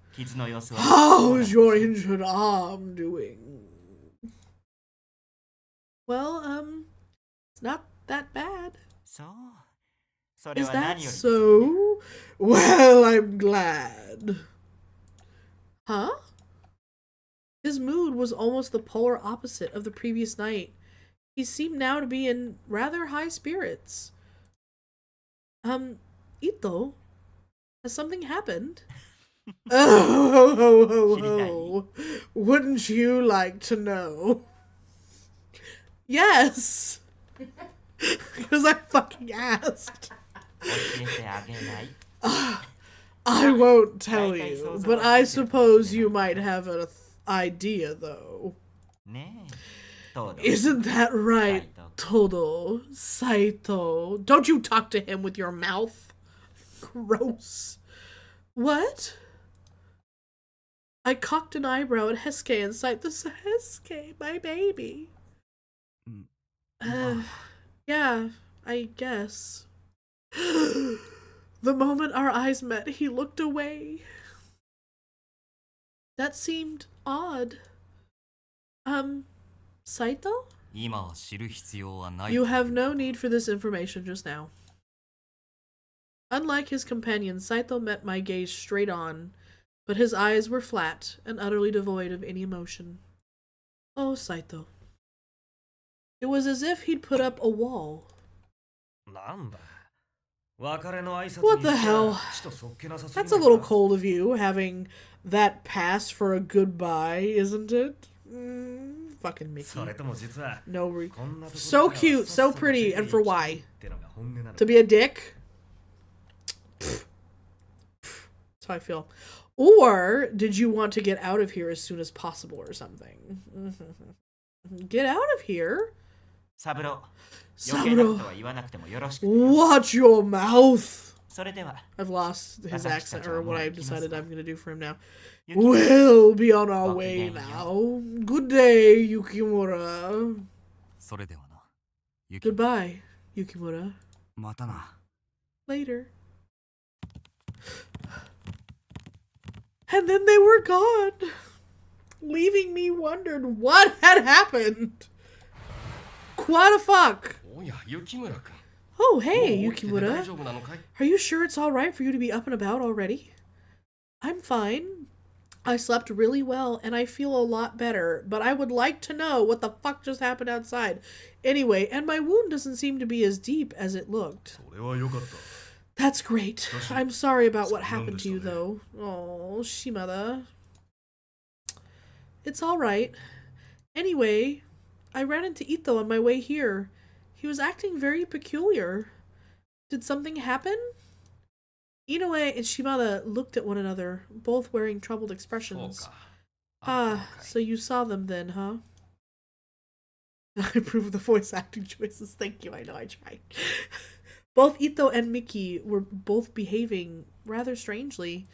How's your injured arm doing? Well, it's not that bad. Is that so? Well, I'm glad. Huh? His mood was almost the polar opposite of the previous night. He seemed now to be in rather high spirits. Ito? Has something happened? Oh, wouldn't you like to know? Yes! Because I fucking asked. I won't tell you, but I suppose you might have an idea, though. Isn't that right, Todo? Saito? Don't you talk to him with your mouth. Gross. What? I cocked an eyebrow at Hesuke and sighed, Hesuke, my baby. Yeah, I guess. The moment our eyes met, he looked away. That seemed odd. Saito? You have no need for this information just now. Unlike his companion, Saito met my gaze straight on, but his eyes were flat and utterly devoid of any emotion. Oh, Saito. It was as if he'd put up a wall. What the hell? That's a little cold of you, having that pass for a goodbye, isn't it? Fucking Mickey. No so cute, so pretty, and for why? To be a dick? That's how I feel. Or did you want to get out of here as soon as possible or something? Get out of here? Saburo, watch your mouth. I've lost his accent, or what I've decided I'm going to do for him now. We'll be on our way now. Good day, Yukimura. Goodbye, Yukimura. Later. And then they were gone, leaving me wondering what had happened. What the fuck? Oh, hey, Yukimura. Are you sure it's alright for you to be up and about already? I'm fine. I slept really well and I feel a lot better, but I would like to know what the fuck just happened outside. Anyway, and my wound doesn't seem to be as deep as it looked. That's great. I'm sorry about what happened to you, though. Oh, Shimada. It's alright. Anyway, I ran into Ito on my way here. He was acting very peculiar. Did something happen? Inoue and Shimada looked at one another, both wearing troubled expressions. Ah, so you saw them then, huh? I approve of the voice acting choices. Thank you. I know I tried. Both Ito and Miki were both behaving rather strangely.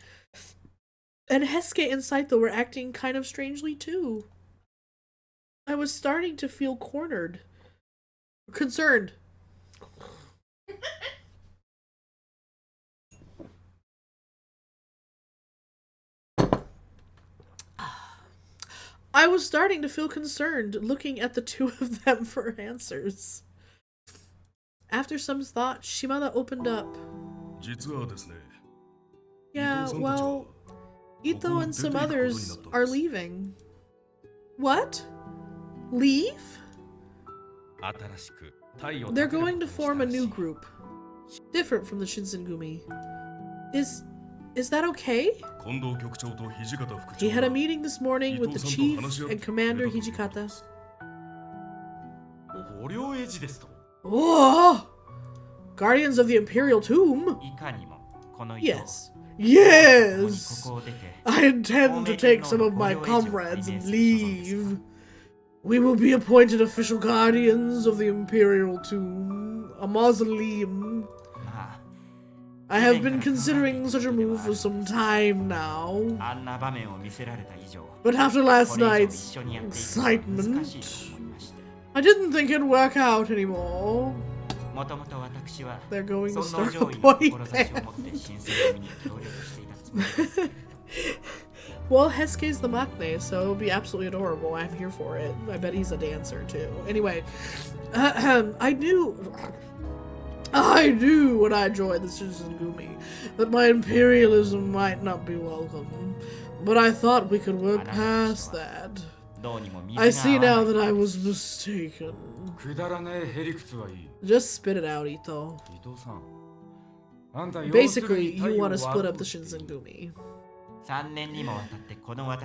And Hesuke and Saito were acting kind of strangely too. I was starting to feel cornered. Concerned. I was starting to feel concerned looking at the two of them for answers. After some thought, Shimada opened up. Yeah, well, Ito and some others are leaving. What? Leave? They're going to form a new group. Different from the Shinsengumi. Is that okay? He had a meeting this morning with the chief and commander Hijikata. Oh! Guardians of the Imperial Tomb? Yes. Yes! I intend to take some of my comrades and leave. We will be appointed official guardians of the Imperial Tomb, a mausoleum. I have been considering such a move for some time now. But after last night's excitement, I didn't think it'd work out anymore. They're going to start a boy band. Well, Hesuke's the maknae, so it'll be absolutely adorable. I'm here for it. I bet he's a dancer too. Anyway, I knew when I joined the Shinsengumi that my imperialism might not be welcome, but I thought we could work past that. I see now that I was mistaken. Just spit it out, Ito. Basically, you want to split up the Shinsengumi.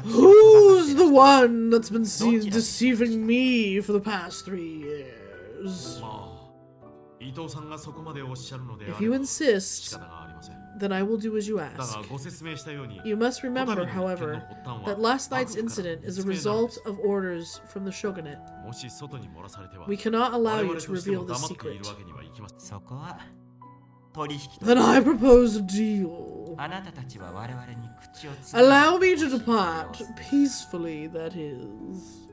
Who's the one that's been deceiving me for the past 3 years? If you insist, then I will do as you ask. You must remember, however, that last night's incident is a result of orders from the shogunate. We cannot allow you to reveal this secret. Then I propose a deal. Allow me to depart, peacefully, that is.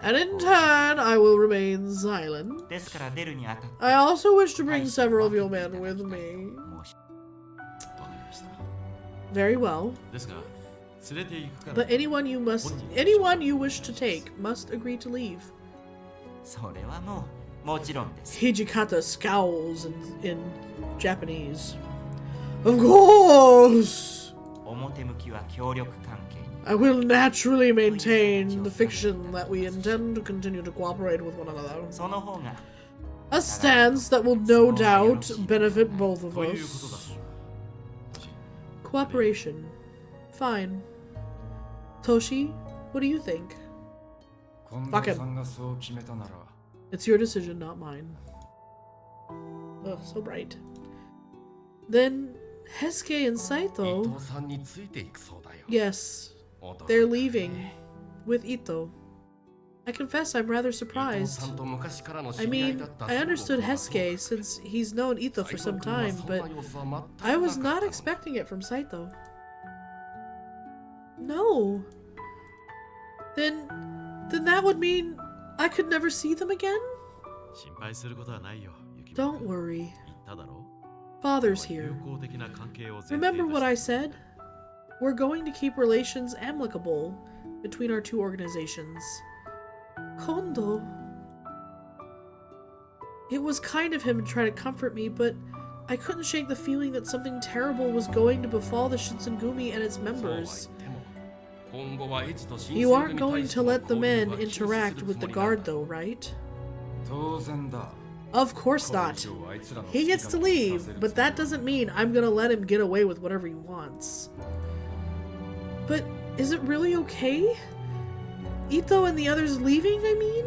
And in turn, I will remain silent. I also wish to bring several of your men with me. Very well. But anyone you wish to take must agree to leave. Hijikata scowls in Japanese. Of course! I will naturally maintain the fiction that we intend to continue to cooperate with one another. A stance that will no doubt benefit both of us. Cooperation. Fine. Toshi, what do you think? Fuck him. It's your decision, not mine. Ugh, so bright. Then, Hesuke and Saito... Yes, they're leaving. With Ito. I confess I'm rather surprised. I mean, I understood Hesuke since he's known Ito for some time, but I was not expecting it from Saito. No. Then that would mean I could never see them again? Don't worry. Father's here. Remember what I said? We're going to keep relations amicable between our two organizations. Kondo. It was kind of him to try to comfort me, but I couldn't shake the feeling that something terrible was going to befall the Shinsengumi and its members. You aren't going to let the men interact with the guard though, right? Of course not. He gets to leave, but that doesn't mean I'm gonna let him get away with whatever he wants. But is it really okay? Ito and the others leaving, I mean?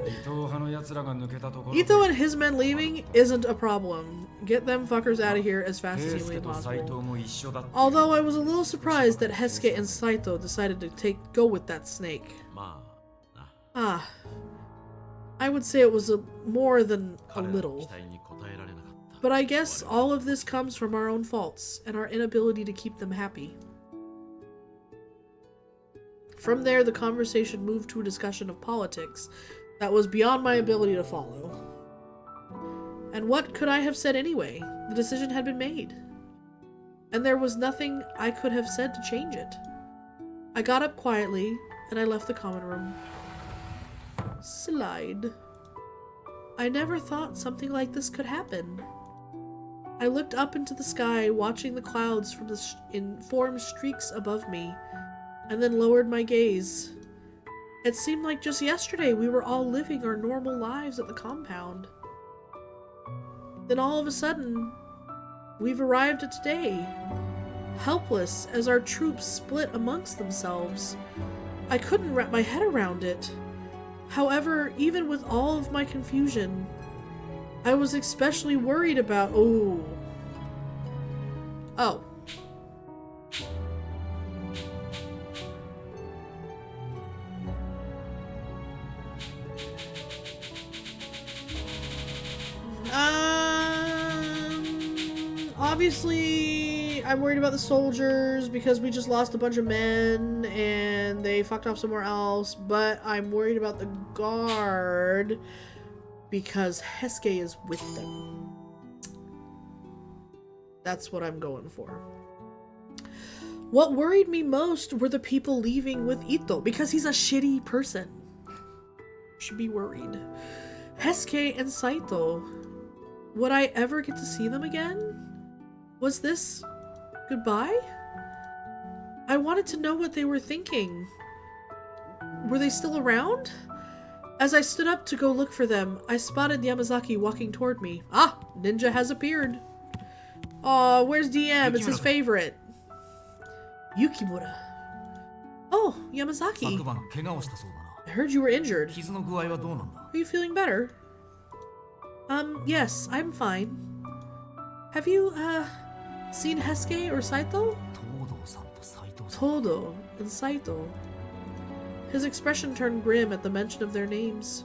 Ito and his men leaving isn't a problem. Get them fuckers out of here as fast as humanly possible. Although I was a little surprised that Hesuke and Saito decided to go with that snake. Ah. I would say it was more than a little. But I guess all of this comes from our own faults and our inability to keep them happy. From there, the conversation moved to a discussion of politics that was beyond my ability to follow. And what could I have said anyway? The decision had been made. And there was nothing I could have said to change it. I got up quietly, and I left the common room. Slide. I never thought something like this could happen. I looked up into the sky, watching the clouds form streaks above me, and then lowered my gaze. It seemed like just yesterday we were all living our normal lives at the compound. Then all of a sudden, we've arrived at today, helpless as our troops split amongst themselves. I couldn't wrap my head around it. However, even with all of my confusion, I was especially worried about— Oh. Obviously, I'm worried about the soldiers because we just lost a bunch of men and they fucked off somewhere else, but I'm worried about the guard because Hesuke is with them. That's what I'm going for. What worried me most were the people leaving with Ito because he's a shitty person. Should be worried. Hesuke and Saito. Would I ever get to see them again? Was this goodbye? I wanted to know what they were thinking. Were they still around? As I stood up to go look for them, I spotted Yamazaki walking toward me. Ah, Ninja has appeared. Aw, where's DM? It's his favorite. Yukimura. Oh, Yamazaki. I heard you were injured. Are you feeling better? Yes, I'm fine. Have you, seen Hesuke or Saito? Todo and Saito. His expression turned grim at the mention of their names.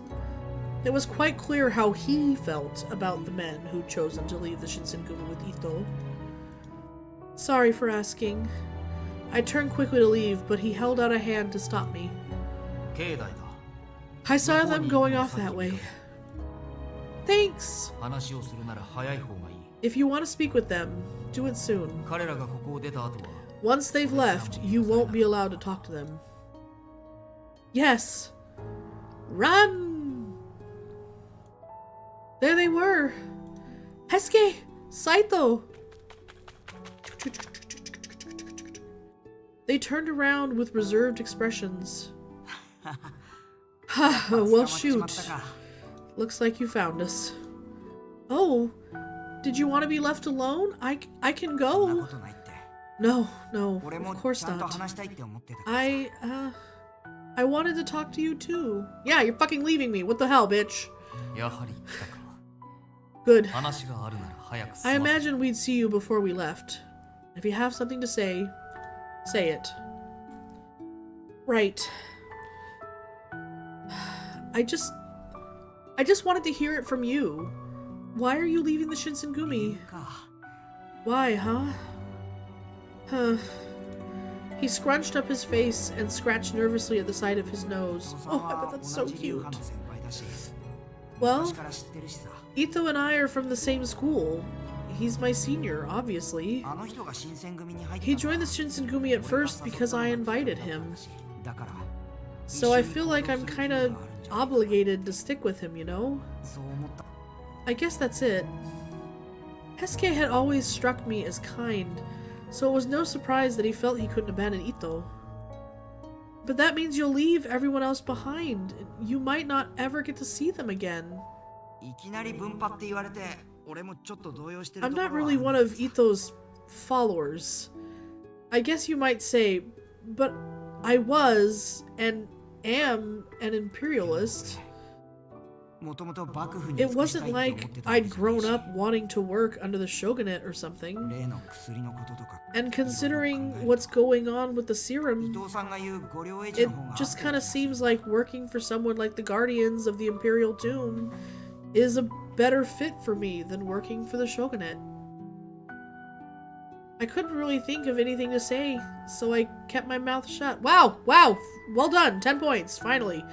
It was quite clear how he felt about the men who'd chosen to leave the Shinsengumi with Ito. Sorry for asking. I turned quickly to leave, but he held out a hand to stop me. I saw them going off that way. Thanks! If you want to speak with them, do it soon. Once they've left, you won't be allowed to talk to them. Yes! Run! There they were! Hesuke! Saito! They turned around with reserved expressions. Ha! Well, shoot. Looks like you found us. Oh, did you want to be left alone? I can go. No, of course not. I wanted to talk to you too. Yeah, you're fucking leaving me. What the hell, bitch? Good. I imagine we'd see you before we left. If you have something to say, say it. Right. I just wanted to hear it from you. Why are you leaving the Shinsengumi? Why, huh? Huh. He scrunched up his face and scratched nervously at the side of his nose. Oh, I bet that's so cute. Well, Ito and I are from the same school. He's my senior, obviously. He joined the Shinsengumi at first because I invited him. So I feel like I'm kinda obligated to stick with him, you know? I guess that's it. Hesuke had always struck me as kind, so it was no surprise that he felt he couldn't abandon Ito. But that means you'll leave everyone else behind. You might not ever get to see them again. I'm not really one of Ito's followers. I guess you might say, but I was and am an imperialist. It wasn't like I'd grown up wanting to work under the shogunate or something. And considering what's going on with the serum, it just kind of seems like working for someone like the Guardians of the Imperial Tomb is a better fit for me than working for the shogunate. I couldn't really think of anything to say, so I kept my mouth shut. Wow, well done, 10 points, finally.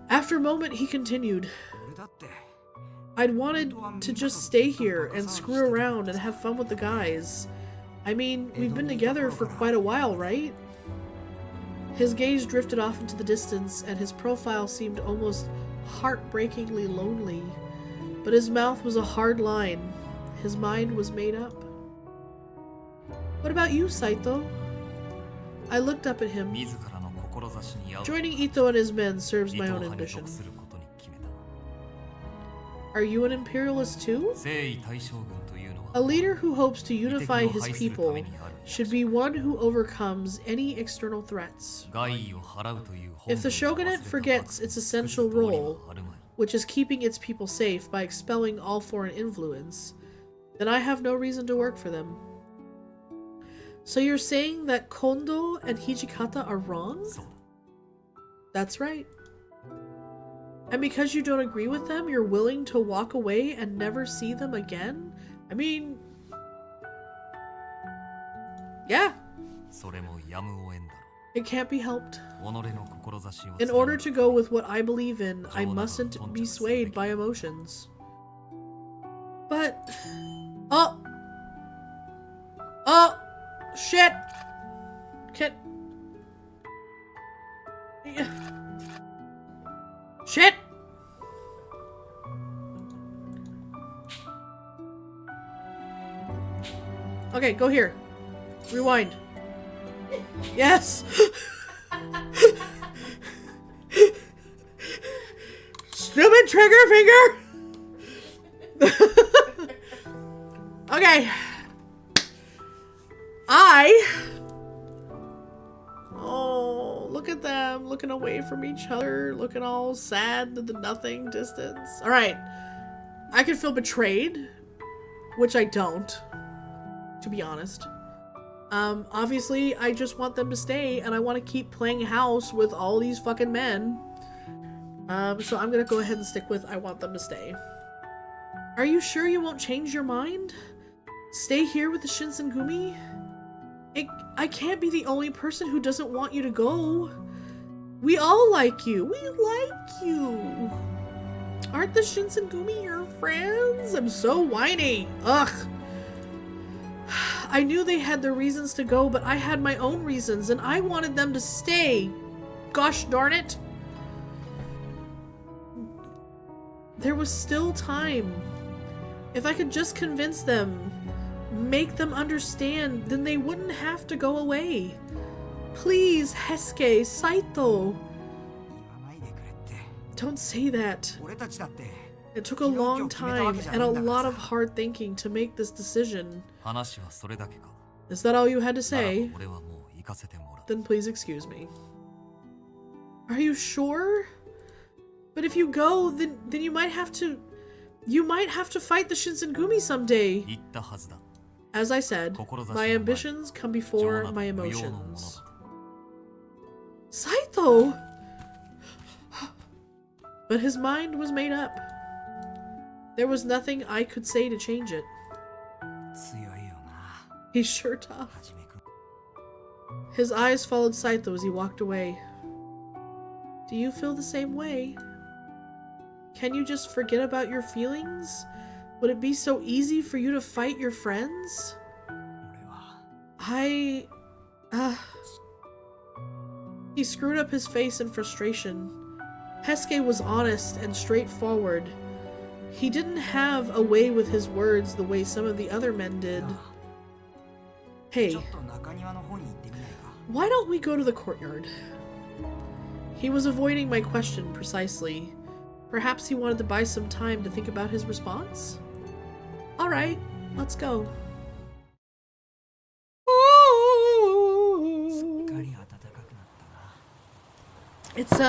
After a moment, he continued. I'd wanted to just stay here and screw around and have fun with the guys. I mean, we've been together for quite a while, right? His gaze drifted off into the distance, and his profile seemed almost heartbreakingly lonely. But his mouth was a hard line. His mind was made up. What about you, Saito? I looked up at him. Joining Ito and his men serves my own ambition. Are you an imperialist too? A leader who hopes to unify his people should be one who overcomes any external threats. If the shogunate forgets its essential role, which is keeping its people safe by expelling all foreign influence, then I have no reason to work for them. So you're saying that Kondo and Hijikata are wrong? That's right. And because you don't agree with them, you're willing to walk away and never see them again? I mean... yeah. It can't be helped. In order to go with what I believe in, I mustn't be swayed by emotions. But... oh! Shit! Shit! Okay, go here. Rewind. Yes! Stupid trigger finger! Okay. Oh, look at them looking away from each other, looking all sad to the nothing distance. Alright. I can feel betrayed, which I don't, to be honest. Obviously, I just want them to stay, and I want to keep playing house with all these fucking men. So I'm gonna go ahead and stick with I want them to stay. Are you sure you won't change your mind? Stay here with the Shinsengumi? I can't be the only person who doesn't want you to go. We all like you. We like you. Aren't the Shinsengumi your friends? I'm so whiny. Ugh. I knew they had their reasons to go, but I had my own reasons, and I wanted them to stay. Gosh darn it. There was still time. If I could just convince them, make them understand, then they wouldn't have to go away. Please, Hesuke, Saito. Don't say that. It took a long time and a lot of hard thinking to make this decision. Is that all you had to say? Then please excuse me. Are you sure? But if you go, then you might have to fight the Shinsengumi someday. As I said, my ambitions come before my emotions. Saito! But his mind was made up. There was nothing I could say to change it. He's sure tough. His eyes followed Saito as he walked away. Do you feel the same way? Can you just forget about your feelings? Would it be so easy for you to fight your friends? He screwed up his face in frustration. Hesuke was honest and straightforward. He didn't have a way with his words the way some of the other men did. Hey, why don't we go to the courtyard? He was avoiding my question precisely. Perhaps he wanted to buy some time to think about his response? Alright, let's go. It's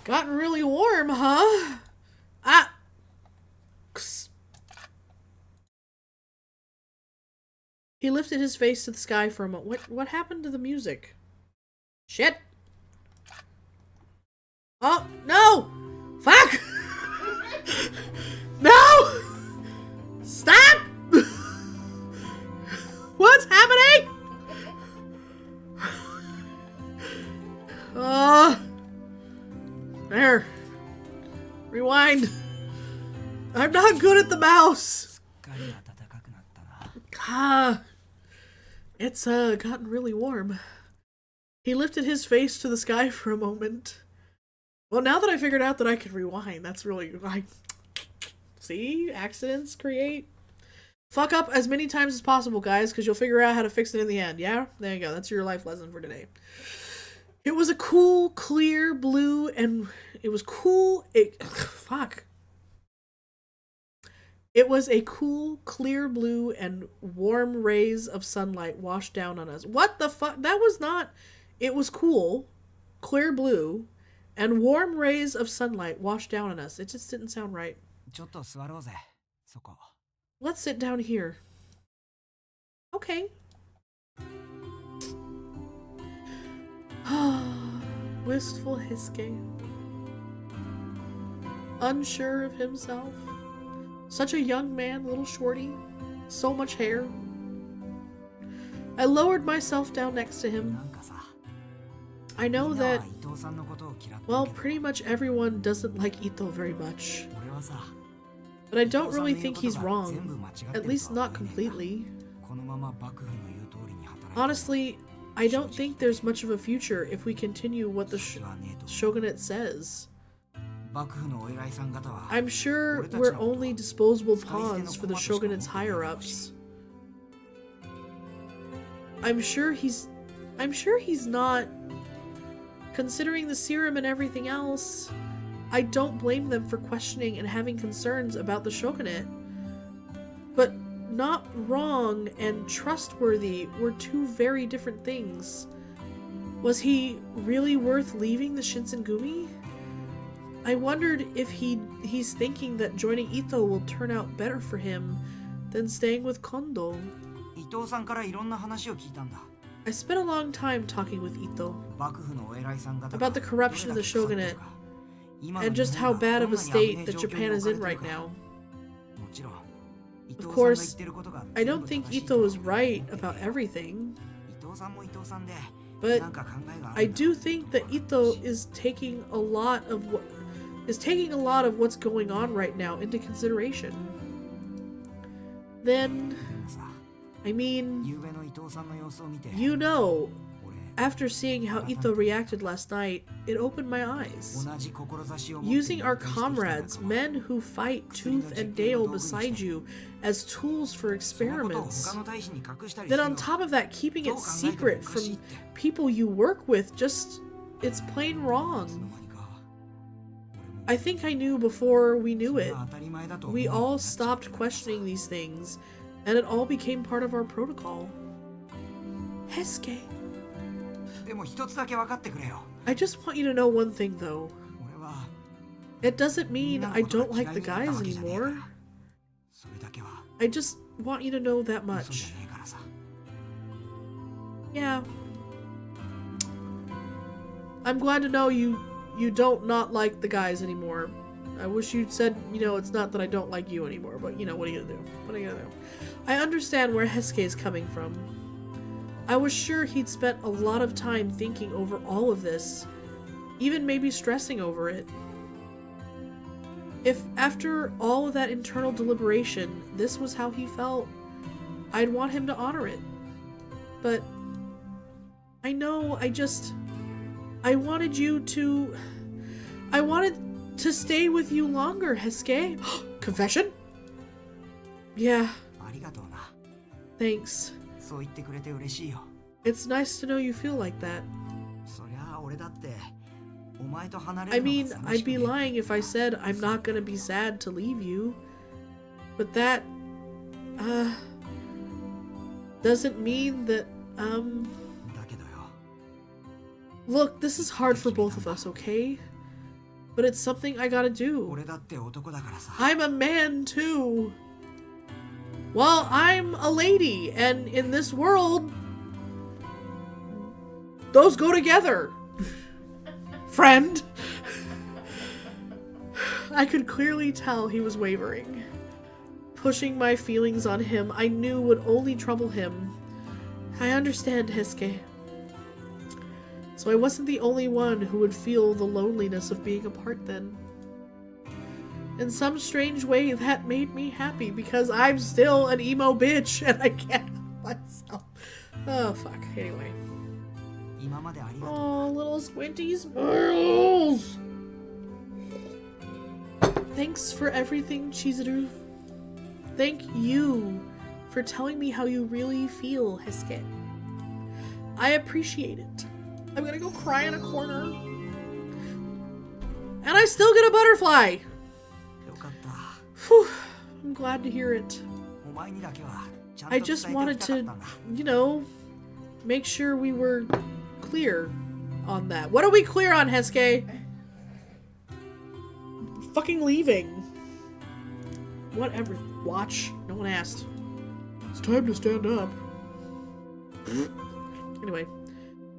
Gotten really warm, huh? Ah! He lifted his face to the sky for a moment. What happened to the music? Shit! Oh, no! Fuck! No! Stop! What's happening? There. Rewind. I'm not good at the mouse. It's gotten really warm. He lifted his face to the sky for a moment. Well, now that I figured out that I can rewind, that's really like, see, accidents create. Fuck up as many times as possible, guys, because you'll figure out how to fix it in the end. Yeah, there you go. That's your life lesson for today. It was a cool, clear blue, and it was cool. Fuck. It was a cool, clear blue, and warm rays of sunlight washed down on us. What the fuck? That was not. It was cool, clear blue, and warm rays of sunlight washed down on us. It just didn't sound right. Let's sit down here. Okay. Wistful Hisuke. Unsure of himself. Such a young man, little shorty. So much hair. I lowered myself down next to him. I know that, well, pretty much everyone doesn't like Ito very much. But I don't really think he's wrong. At least not completely. Honestly, I don't think there's much of a future if we continue what the shogunate says. I'm sure we're only disposable pawns for the shogunate's higher-ups. I'm sure he's not. Considering the serum and everything else, I don't blame them for questioning and having concerns about the shogunate. But not wrong and trustworthy were two very different things. Was he really worth leaving the Shinsengumi? I wondered if he's thinking that joining Ito will turn out better for him than staying with Kondo. I spent a long time talking with Ito about the corruption of the shogunate and just how bad of a state that Japan is in right now. Of course, I don't think Ito is right about everything, but I do think that Ito is taking a lot of what's going on right now into consideration. Then, I mean, you know, after seeing how Ito reacted last night, it opened my eyes. Using our comrades, men who fight tooth and nail beside you, as tools for experiments. Then on top of that, keeping it secret from people you work with, it's plain wrong. I think I knew before we knew it. We all stopped questioning these things, and it all became part of our protocol. Hisuke. I just want you to know one thing, though. It doesn't mean I don't like the guys anymore. I just want you to know that much. Yeah. I'm glad to know you don't not like the guys anymore. I wish you'd said, it's not that I don't like you anymore, but, what are you gonna do? What are you gonna do? I understand where Hisuke is coming from. I was sure he'd spent a lot of time thinking over all of this, even maybe stressing over it. If after all of that internal deliberation, this was how he felt, I'd want him to honor it. But I know I wanted to stay with you longer, Hisuke. Confession? Yeah. Thanks. It's nice to know you feel like that. I mean, I'd be lying if I said I'm not gonna be sad to leave you. But that, doesn't mean that, Look, this is hard for both of us, okay? but it's something I gotta do. 俺だって男だからさ。 I'm a man too. Well, I'm a lady, and in this world, those go together. Friend. I could clearly tell he was wavering. Pushing my feelings on him I knew would only trouble him. I understand, Heisuke. So I wasn't the only one who would feel the loneliness of being apart then. In some strange way, that made me happy because I'm still an emo bitch and I can't help myself. Oh, fuck. Anyway. 今までありがとう。 Oh, little squinty smiles! Thanks for everything, Chizuru. Thank you for telling me how you really feel, Heisuke. I appreciate it. I'm gonna go cry in a corner. And I still get a butterfly! よかった。 Whew, I'm glad to hear it. お前にだけはちゃんと I 伝え just ておき wanted たかっ to, たんだ。 you know, make sure we were clear on that. What are we clear on, Heisuke? Fucking leaving. Whatever. Watch. No one asked. It's time to stand up. Anyway.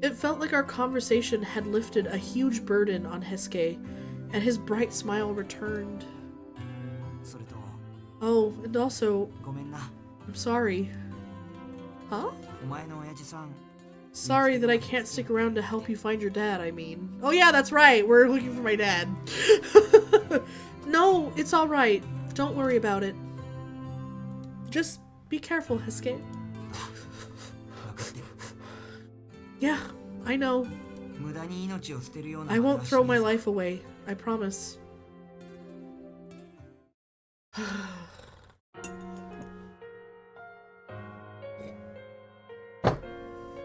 It felt like our conversation had lifted a huge burden on Heisuke, and his bright smile returned. それと、 Oh, and also, ごめんな。 I'm sorry. Huh? お前の親父さん、 Sorry that I can't stick around to help you find your dad, I mean. Oh yeah, that's right, we're looking for my dad. No, it's alright. Don't worry about it. Just be careful, Heisuke. 分かってる。 Yeah, I know. 無駄に命を捨てるような I 真似 won't はし throw ね my えぞ。 life away. I promise.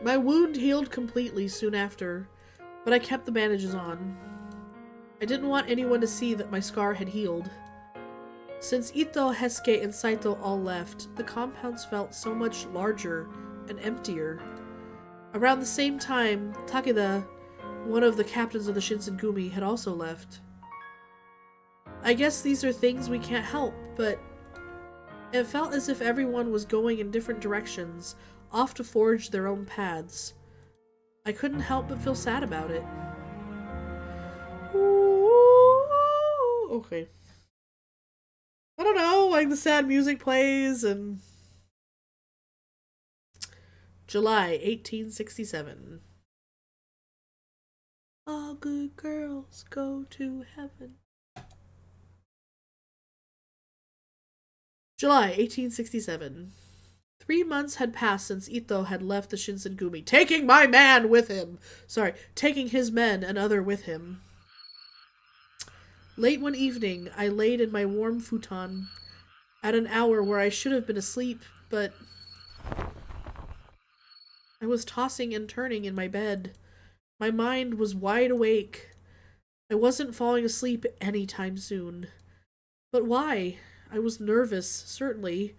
My wound healed completely soon after, but I kept the bandages on. I didn't want anyone to see that my scar had healed. Since Ito, Heisuke, and Saito all left, the compounds felt so much larger and emptier. Around the same time, Takeda, one of the captains of the Shinsengumi, had also left. I guess these are things we can't help, but it felt as if everyone was going in different directions, off to forge their own paths. I couldn't help but feel sad about it. Ooh, okay. I don't know, like the sad music plays and... July 1867. All good girls go to heaven. July 1867. 3 months had passed since Ito had left the Shinsengumi, taking my man with him. Sorry, taking his men and other with him. Late one evening, I laid in my warm futon at an hour where I should have been asleep, but I was tossing and turning in my bed. My mind was wide awake. I wasn't falling asleep anytime soon. But why? I was nervous, certainly,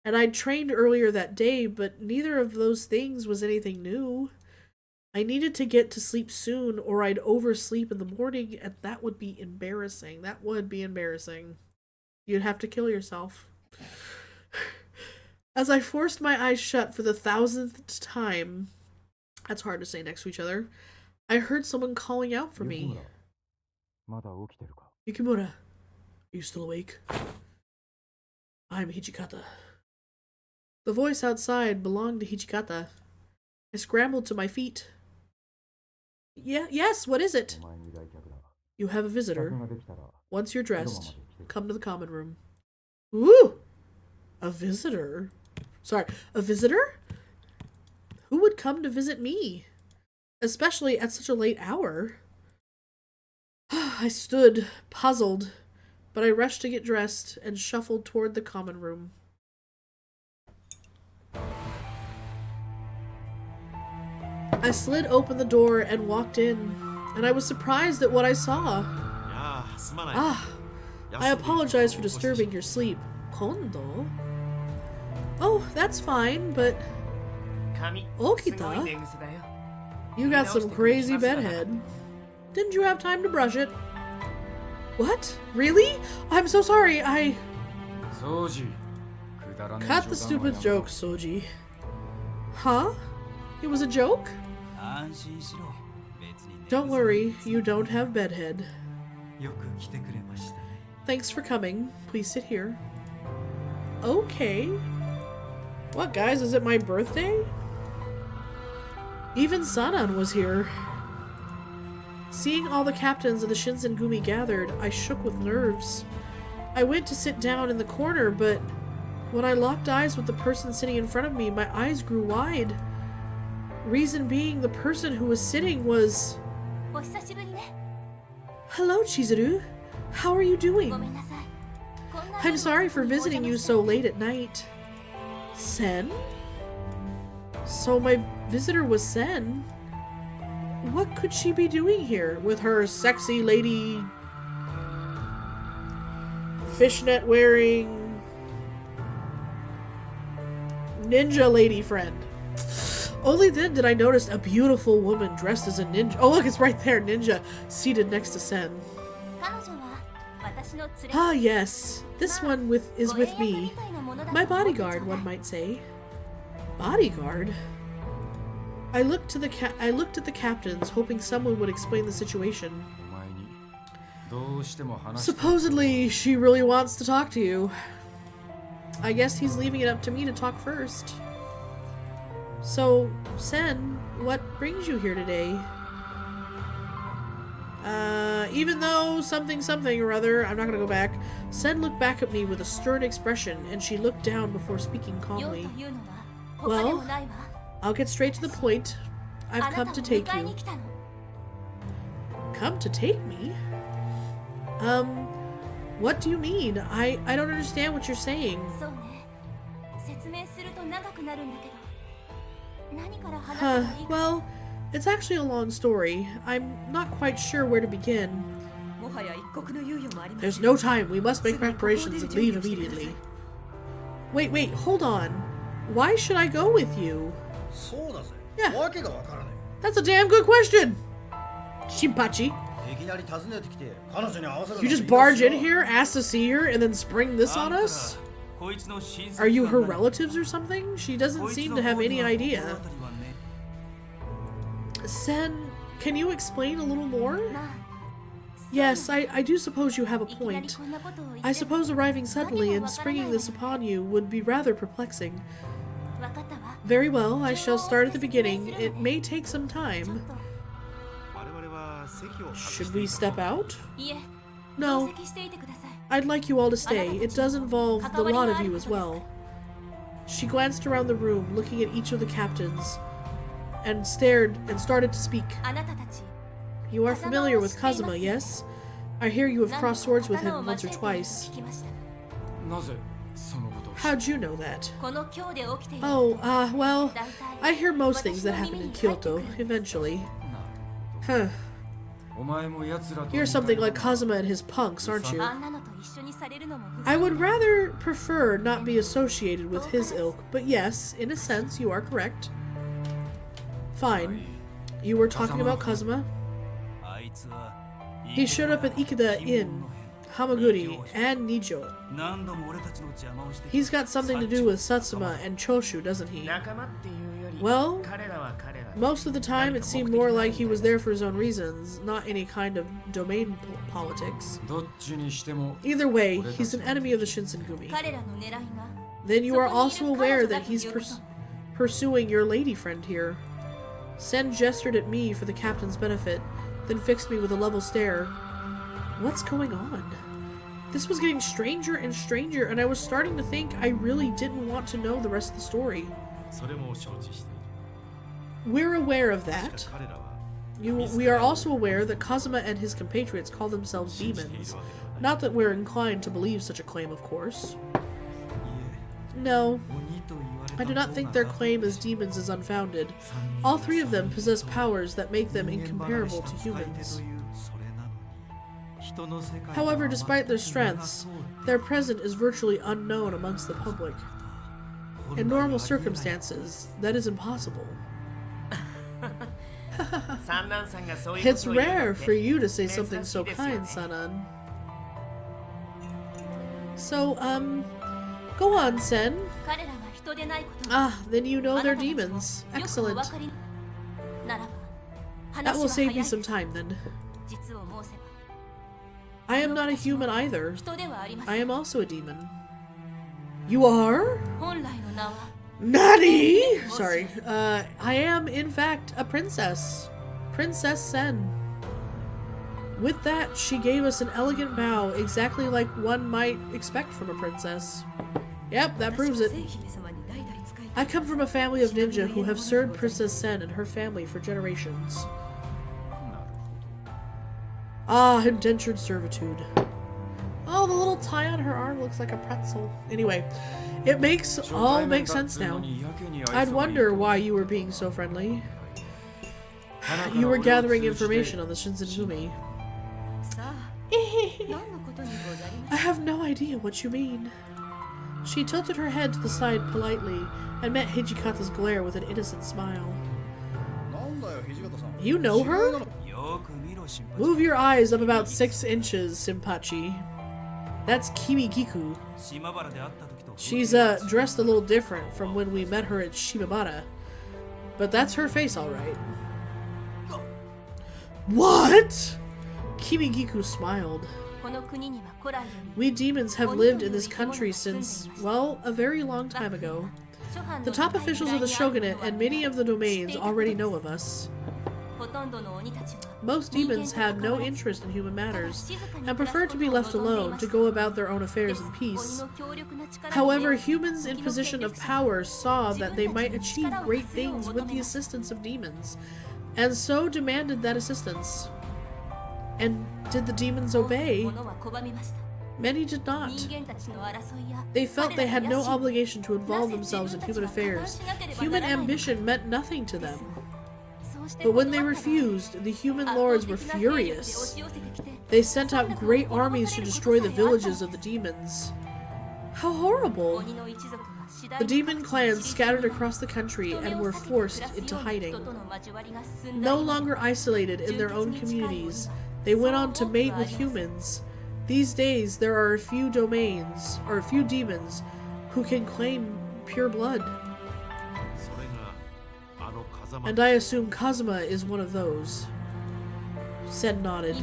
and I'd trained earlier that day, but neither of those things was anything new. I needed to get to sleep soon, or I'd oversleep in the morning, and that would be embarrassing. That would be embarrassing. You'd have to kill yourself. As I forced my eyes shut for the 1000th time, that's hard to say next to each other, I heard someone calling out for me. Yukimura, are you still awake? I'm Hijikata. The voice outside belonged to Hijikata. I scrambled to my feet. Yes, what is it? You have a visitor. Once you're dressed, come to the common room. Ooh! A visitor? Sorry, a visitor? Who would come to visit me? Especially at such a late hour. I stood, puzzled, but I rushed to get dressed and shuffled toward the common room. I slid open the door and walked in, and I was surprised at what I saw. I apologize for disturbing your sleep. Kondo? Oh, that's fine, but... Okita? You got some crazy bedhead. Didn't you have time to brush it? What? Really? I'm so sorry. Soji. Cut the stupid joke, Soji. Huh? It was a joke? Don't worry, you don't have bedhead. Thanks for coming. Please sit here. Okay. What, guys? Is it my birthday? Even Sanan was here. Seeing all the captains of the Shinsengumi gathered, I shook with nerves. I went to sit down in the corner, but when I locked eyes with the person sitting in front of me, my eyes grew wide. Reason being, the person who was sitting was... Hello, Chizuru. How are you doing? I'm sorry for visiting you so late at night. Sen? So my visitor was Sen? What could she be doing here with her sexy lady fishnet wearing ninja lady friend? Only then did I notice a beautiful woman dressed as a ninja. Oh, look, it's right there, ninja, seated next to Sen. Ah, yes. This one is with me. My bodyguard, one might say. Bodyguard? I looked at the captains, hoping someone would explain the situation. Supposedly, she really wants to talk to you. I guess he's leaving it up to me to talk first. So, Sen, what brings you here today? Even though something or other, I'm not gonna go back. Sen looked back at me with a stern expression, and she looked down before speaking calmly. Well, I'll get straight to the point. I've come to take you. Come to take me? What do you mean? I don't understand what you're saying. Well, it's actually a long story. I'm not quite sure where to begin. There's no time. We must make preparations and leave immediately. Wait, hold on. Why should I go with you? Yeah. That's a damn good question. Shinpachi. You just barge in here, ask to see her, and then spring this on us? Are you her relatives or something? She doesn't seem to have any idea. Sen, can you explain a little more? Yes, I do suppose you have a point. I suppose arriving suddenly and springing this upon you would be rather perplexing. Very well, I shall start at the beginning. It may take some time. Should we step out? No. I'd like you all to stay. It does involve the lot of you as well. She glanced around the room, looking at each of the captains, and stared and started to speak. You are familiar with Kazuma, yes? I hear you have crossed swords with him once or twice. How'd you know that? Oh, well, I hear most things that happen in Kyoto, eventually. Huh. You're something like Kazuma and his punks, aren't you? I would rather prefer not be associated with his ilk, but yes, in a sense, you are correct. Fine. You were talking about Kazuma? He showed up at Ikeda Inn, Hamaguri, and Nijo. He's got something to do with Satsuma and Choshu, doesn't he? Well, most of the time it seemed more like he was there for his own reasons, not any kind of domain politics. Either way, he's an enemy of the Shinsengumi. Then you are also aware that he's pursuing your lady friend here. Sen gestured at me for the captain's benefit, then fixed me with a level stare. What's going on? This was getting stranger and stranger, and I was starting to think I really didn't want to know the rest of the story. We're aware of that. We are also aware that Kazuma and his compatriots call themselves demons. Not that we're inclined to believe such a claim, of course. No, I do not think their claim as demons is unfounded. All three of them possess powers that make them incomparable to humans. However, despite their strengths, their presence is virtually unknown amongst the public. In normal circumstances, that is impossible. It's rare for you to say something so kind, Sanan. So, go on, Sen. 彼らが人でないことを Ah, then you know あな they're たたちも demons. よくお Excellent. 分かりならば That 話 will は save 早い me です some time then. 実を申せば I am not a human either. 人ではありませ I ん am also a demon. You are? 本来の名は Nani? Sorry. I am, in fact, a princess. Princess Sen. With that, she gave us an elegant bow, exactly like one might expect from a princess. Yep, that proves it. 聖姫様に代々仕えて I come from a family of ninja who have served Princess Sen and her family for generations. Ah, indentured servitude. Oh, the little tie on her arm looks like a pretzel. Anyway, it makes all makes sense now. I'd wonder why you were being so friendly. You were gathering information on the Shinsengumi. さあ何のことにございま I have no idea what you mean. She tilted her head to the side politely and met Hijikata's glare with an innocent smile. You know her? よく見ろ新八 Move your eyes up about 6 inches, Simpachi. That's Kimigiku. 島原で会った時と She's dressed a little different from when we met her at Shimabara. But that's her face alright. What? Kimigiku smiled. すこの国には古来より We demons have lived in this country since, well, a very long time ago. 諸藩 The の top 時代 officials of the にある shogunate のは and many of the domains already know of us. ほとんどの鬼たちは Most demons have no interest in human matters and prefer to be left alone to go about their own affairs in 鬼 peace. の強力な力に However, ね humans in position of power saw that they might achieve great things with the assistance of demons, and so demanded that assistance. And did the demons 多くの obey? 者は拒みました Many did not. 人間たちの争いや They felt they had no 彼らの野心 obligation to involve themselves in human affairs. Human ambition meant nothing to them. そうして But when they 断った場合 refused, the human 圧倒 lords 的 were な兵力で押 furious. し寄せてきて They sent out great armies to destroy the villages of the demons. How horrible! 鬼の一族は次第 The に demon 各地 clans に scattered across the country 人目 and を were 避けて forced 暮らす into ように hiding. 人との交わりが進んだ No 今 longer isolated in their own communities, they went on to mate with humans. These days, there are a few domains, or a few demons, who can claim pure blood. それがあの風間 And I assume Kazuma is one of those. Sen nodded.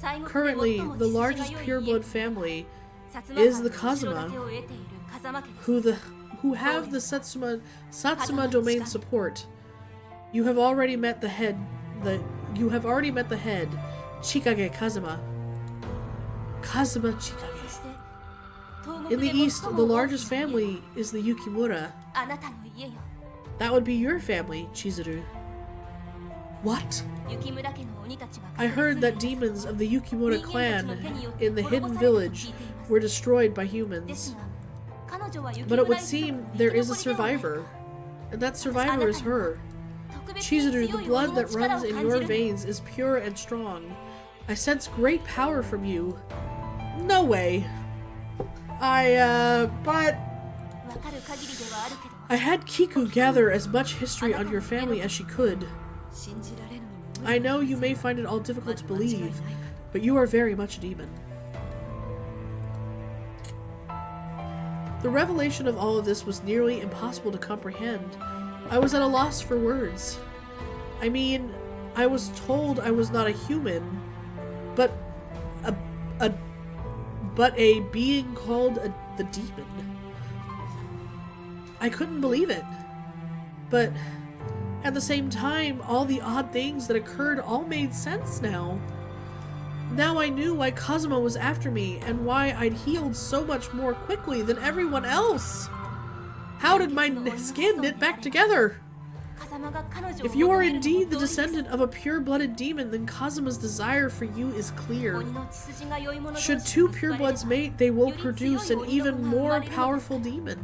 西国で Currently, 最も the 血筋が largest 良い pureblood 家 family 薩摩 is 藩 the の後ろ Kazuma, 盾を得ている風間家です who have the Satsuma domain support. You have already met the head, Chikage Kazuma. Kazuma そ Chikage. して東 In 国 the で east, 最 the も大 largest きな家 family is the Yukimura. あなたの家よ That would be your family, Chizuru. What? 雪村家の鬼たちが I heard that demons of the Yukimura clan in the hidden village were destroyed by です humans. が彼女は雪 But it 村 would 一族 seem の there 生き is a 残りではない survivor. And that survivor is her. 特別に Chizuru, 強 the い blood 鬼の that 力 runs を in 感 your じる veins is pure and strong. I sense great power from you. No way. But わかる限りではあるけど I had Kiku gather as much history on your family as she could. 信じられるのも無理 I know you may find it all difficult to believe, but you are very much a demon. The revelation of all of this was nearly impossible to comprehend. I was at a loss for words. I mean, I was told I was not a human, but a being called the demon. I couldn't believe it. But at the same time, all the odd things that occurred all made sense now. Now I knew why Kazuma was after me and why I'd healed so much more quickly than everyone else. How did my skin knit back together? 風間が彼女を If you are 求めるのも indeed the 同理です descendant of a pure-blooded demon, then Kazuma's desire for you is clear. 鬼の血筋が良い者同 Should 士 two が結ばれれば purebloods mate, they will produce an even more powerful demon. なる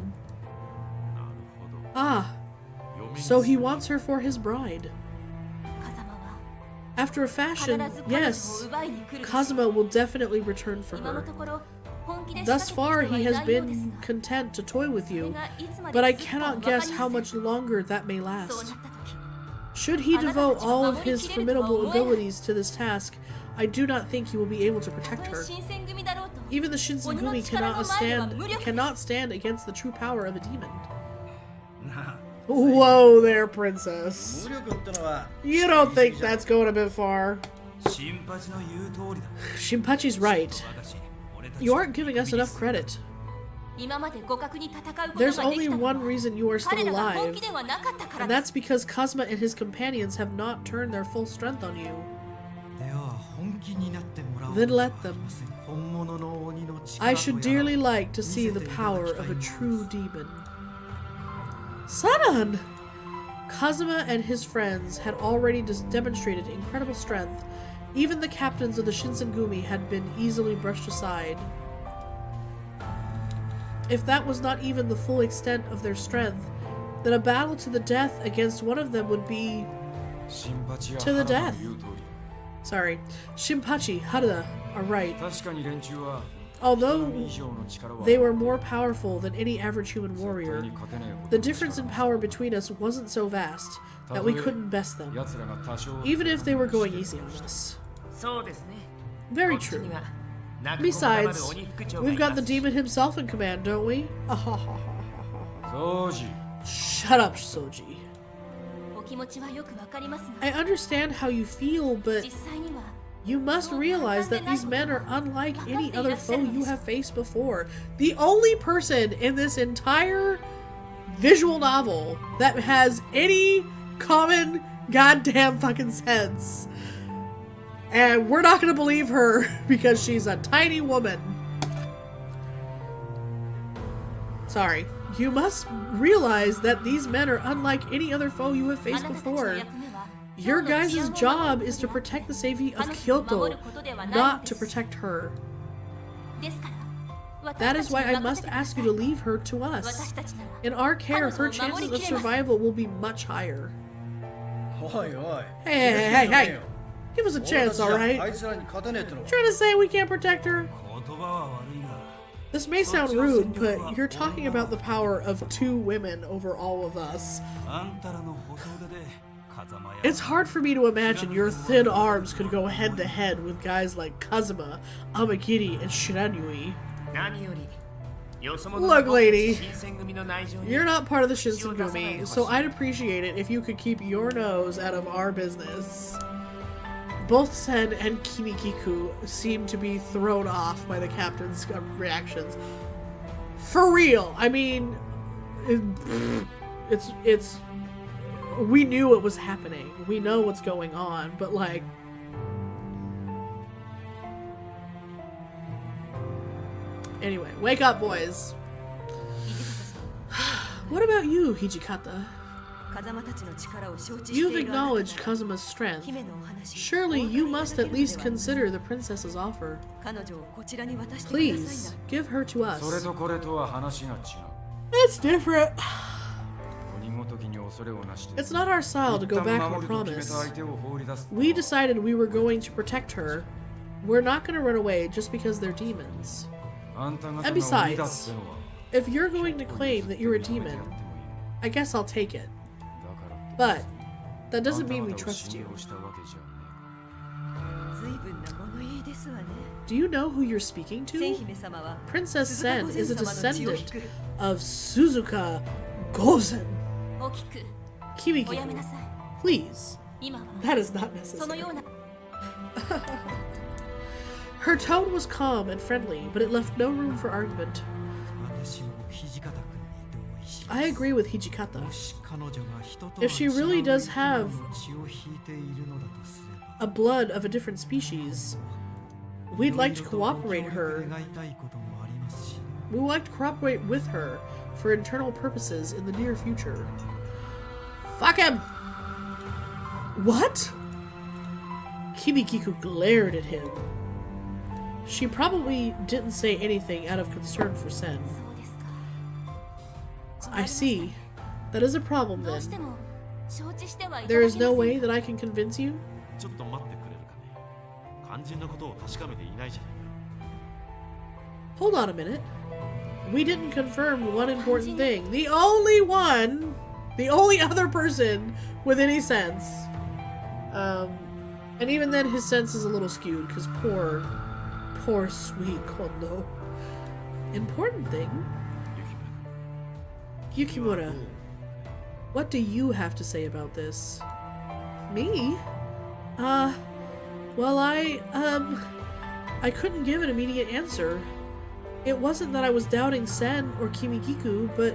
ほど Ah, 嫁に so す he る wants her for his bride. 風間は After a 必 fashion, ず彼女を yes, 奪いに来るでしょう Kazuma will definitely return for 今の her. ところ本気で仕 Thus 掛けてき far, てはい he has ないようです been が content to toy with それ you, がいつま but で I 続くか cannot わかり guess ませ how ん much longer that may そう last. なった時 Should he devote all of his formidable abilities to this task, I do not think you will be able to protect her. 新選組だろうと Even the Shinsengumi cannot stand against the true power of a demon. なあ Whoa there, princess. 無力ってのは You don't think that's going a bit far. 新八の言う通りだ Shinpachi's right. You aren't giving us enough credit. 今まで互角に戦うことが There's でき only たのは one reason you are 彼 still らが本 alive, 気ではなかったから and で that's す because Kazuma and his companions have not turned their full strength on you. では本気になってもらおう Then let them. 本物の鬼の力 I should とやら dearly like to see the power of a true demon. Sanan! Kazuma and his friends had already demonstrated incredible strength. Even the captains of the Shinsengumi had been easily brushed aside. If that was not even the full extent of their strength, then a battle to the death against one of them would be to the death. Sorry. Shinpachi, Harada are right. Although they were more powerful than any average human warrior, the difference in power between us wasn't so vast that we couldn't best them, even if they were going easy on us. そうですね。 Very true. Besides, we've got the demon himself in command, don't we? Shut up, Soji. お気持ちはよくわかりますが I understand how you feel, but 実際には you must realize that these men are unlike any other foe you have faced before. The only person in this entire visual novel that has any common goddamn fucking sense. And we're not gonna believe her because she's a tiny woman. Sorry. You must realize that these men are unlike any other foe you have あ faced なたたちの before. 役目は Your 今日の guys' 治安を job 守る is to ことで protect the safety of 彼女を守 Kyoto, ることではない not の to です protect her. ですから That 私 is た why ち I に任 must せてくだ ask さ you to い leave her to 私 us. たちなら In our care, her chances of survival will be much higher. おいおい Hey, hey, hey, hey. Give us a 俺た chance, ちじゃあ alright? いつらに勝てねえっての Trying to say we can't protect her? 言葉は悪いが This may sound rude, but you're talking about the power of 2 women over all of us. あんたらの細腕で風間や It's hard for me to imagine your thin arms could go head to head with guys like Kazuma, Amakiri, and Shiranui. 何より、よそ者 Look, の lady. 新選組の内情に You're not part of the Shinsengumi, so I'd appreciate it if you could keep your nose out of our business. Both Sen and Kimikiku seem to be thrown off by the captain's reactions. For real, I mean, it's. We knew it was happening. We know what's going on, but like. Anyway, wake up, boys. What about you, Hijikata? 風間たちの力を承知して You've いるあなたな acknowledged ら Kazuma's strength. 姫のお話 Surely お分かり you いただ must け at るの least では consider the princess's offer. 彼女をこちらに渡してください Please, な give her to それ us. とこれとは話が違う It's different. 鬼ごときに恐れをなして It's not our style to 一 go 旦 back on 守ると決め promise. た相手を放り出す We decided we were going to protect her. We're not going to run away just because they're demons. あんた方が And 鬼だって besides, のは if you're going to claim that you're a demon, I guess I'll take it. だからって But that あ doesn't んた mean we 方を trust 信 you. 用したわけじゃね随分な物言いですわね Do you know who you're speaking 千 to? 姫様は Princess 鈴鹿 Sen 御 is 前 a 様の血を引 descendant く of Suzuka Gozen. 大きくおやめ Kimikiku, なさい please. 今は That is not その necessary. ような Her tone was calm and friendly, but it left no room for argument. 私も土方君に同意し I agree with Hijikata. もし彼女が人と If she really does have 血を引いているのだとすれば a blood of a different species, we'd like to cooperate her. 願いたいこともありますし We would like to cooperate with her for internal purposes in the near future. Fuck him! What? Kimikiku glared at him. She probably didn't say anything out of concern for Sen. そうですか I see. That is a problem どうして then. も承知してはいただ There け is ませ no ん way that I can convince you? ちょっと待ってくれるかね。肝心なことを確かめていないじゃないか。 Hold on a minute. We didn't confirm one important thing. The only one, the only other person with any sense, And even then, his sense is a little skewed, because poor sweet Kondo. Important thing? Yukimura, what do you have to say about this? Me? Well, I couldn't give an immediate answer. It wasn't that I was doubting Sen or Kimigiku, but...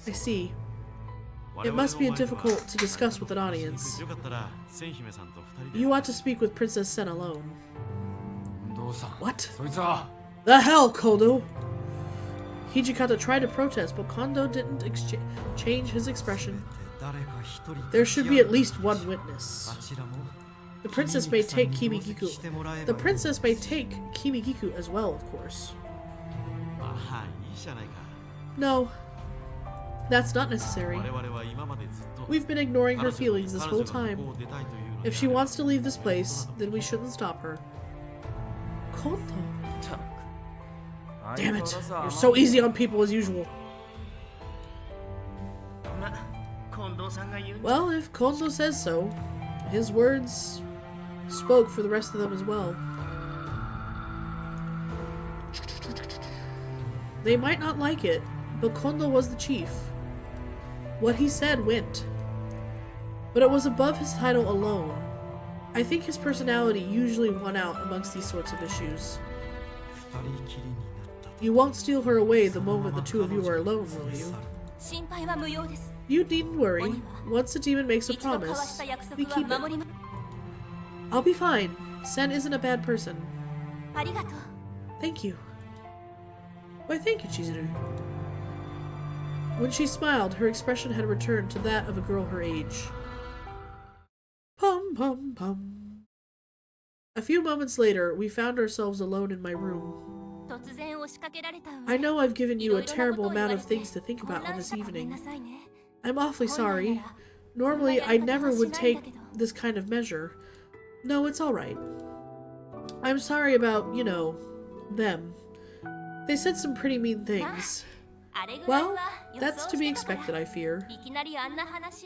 I see. It must be difficult to discuss with an audience. You ought to speak with Princess Sen alone. What? The hell, Kondo! Hijikata tried to protest, but Kondo didn't change his expression. There should be at least one witness. The princess may take Kimigiku. The princess may take Kimigiku as well, of course. No. That's not necessary. We've been ignoring her feelings this whole time. If she wants to leave this place, then we shouldn't stop her. Kondo. Damn it. You're so easy on people as usual. Well, if Kondo says so, his words spoke for the rest of them as well. They might not like it, but Kondo was the chief. What he said went. But it was above his title alone. I think his personality usually won out amongst these sorts of issues. You won't steal her away the moment the two of you are alone, will you? You needn't worry. Once a demon makes a promise, we keep it. I'll be fine. Sen isn't a bad person. Thank you. Why, thank you, Chizuru. When she smiled, her expression had returned to that of a girl her age. Pum pum pum. A few moments later, we found ourselves alone in my room. I know I've given you a terrible amount of things to think about on this evening. I'm awfully sorry. Normally, I never would take this kind of measure. No, it's alright. I'm sorry about, you know, them. They said some pretty mean things. Well, that's to be expected, I fear.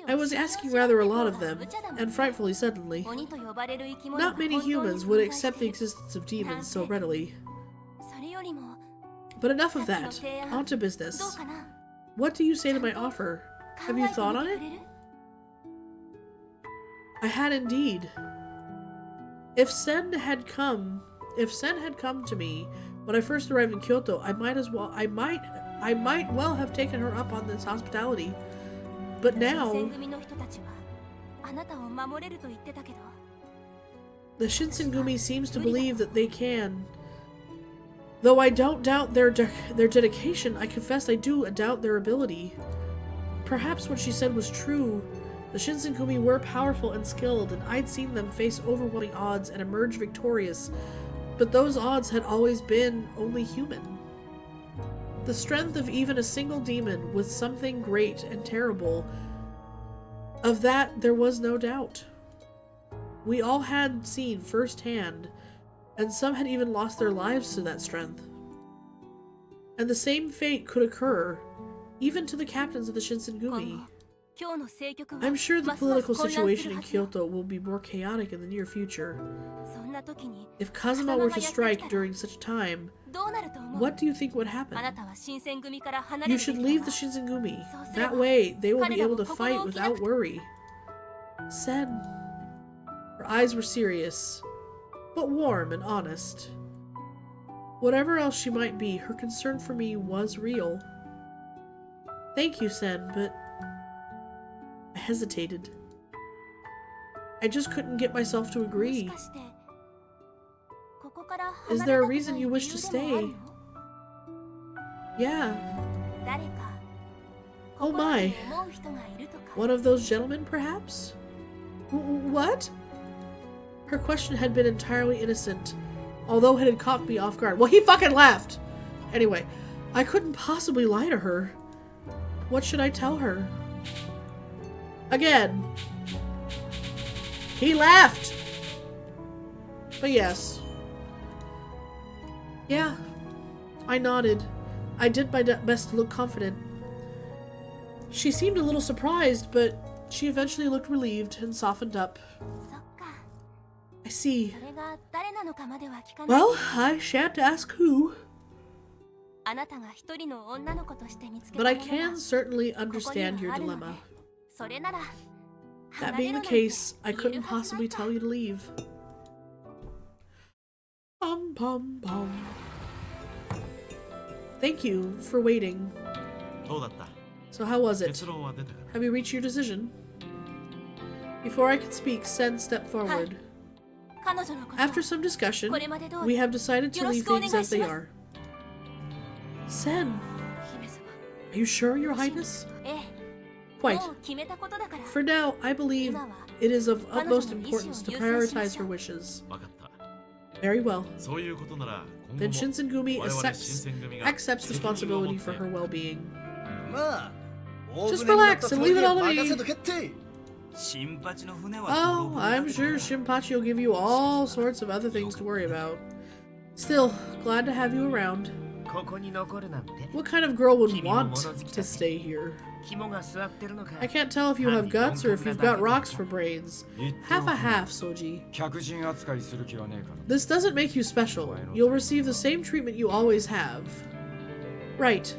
I was asking rather a lot of them, and frightfully suddenly. Not many humans would accept the existence of demons so readily. But enough of that. On to business. What do you say to my offer? Have you thought on it? I had indeed. If Sen had come to me when I first arrived in Kyoto, I might well have taken her up on this hospitality. But now, the Shinsengumi seems to believe that they can. Though I don't doubt their dedication, I confess I do doubt their ability. Perhaps what she said was true. The Shinsengumi were powerful and skilled, and I'd seen them face overwhelming odds and emerge victorious. But those odds had always been only human. The strength of even a single demon was something great and terrible. Of that, there was no doubt. We all had seen firsthand, and some had even lost their lives to that strength. And the same fate could occur, even to the captains of the Shinsengumi. I'm sure the political situation in Kyoto will be more chaotic in the near future. If Kazuma were to strike during such a time, what do you think would happen? You should leave the Shinsengumi. That way, they will be able to fight without worry. Sen. Her eyes were serious, but warm and honest. Whatever else she might be, her concern for me was real. Thank you, Sen, but I hesitated. I just couldn't get myself to agree. Is there a reason you wish to stay? Yeah. Oh my. One of those gentlemen, perhaps? What? Her question had been entirely innocent, although it had caught me off guard. Well, he fucking laughed! Anyway, I couldn't possibly lie to her. What should I tell her? Again. He laughed! But yes. Yeah. I nodded. I did my best to look confident. She seemed a little surprised, but She eventually looked relieved and softened up. そっか。 I see. それが誰なのかまでは聞かない。 Well, I shan't ask who, あなたが一人の女の子として見つけ but た I もの can が certainly ここに understand は your あるの dilemma. で、それなら That 離れ being る the なんて case, I 言える couldn't はずない possibly か。 tell you to leave. Thank you for waiting. どうだった？ So how was it? 結論は出たかな？ Have you reached your decision? Before I could speak, Sen stepped forward. 彼女のこと After some discussion, これまで通 we り have decided to leave things as they are. Sen, 姫様。 are you sure, Your Highness? ええ。 Quite. もう決めたことだから。 For now, I believe it is of utmost importance to prioritize her wishes. わかった。 Very well. そういうことなら今 Then 後も Shinsengumi 我々 accepts 新選組が accepts 責任を持 responsibility って for her well-being. まあ Just relax and leave it all to me. 任せとけって新八の船は Oh, I'm sure Shinpachi will give you all sorts of other things to worry about. Still, glad to have you around. ここに残るなんて What kind of girl would want to stay here? 肝が座ってるのか I can't tell if you have guts or if you've got rocks for brains. Half a half, Soji. 客人扱いする気はねえから This doesn't make you special. You'll receive the same treatment you always have. Right.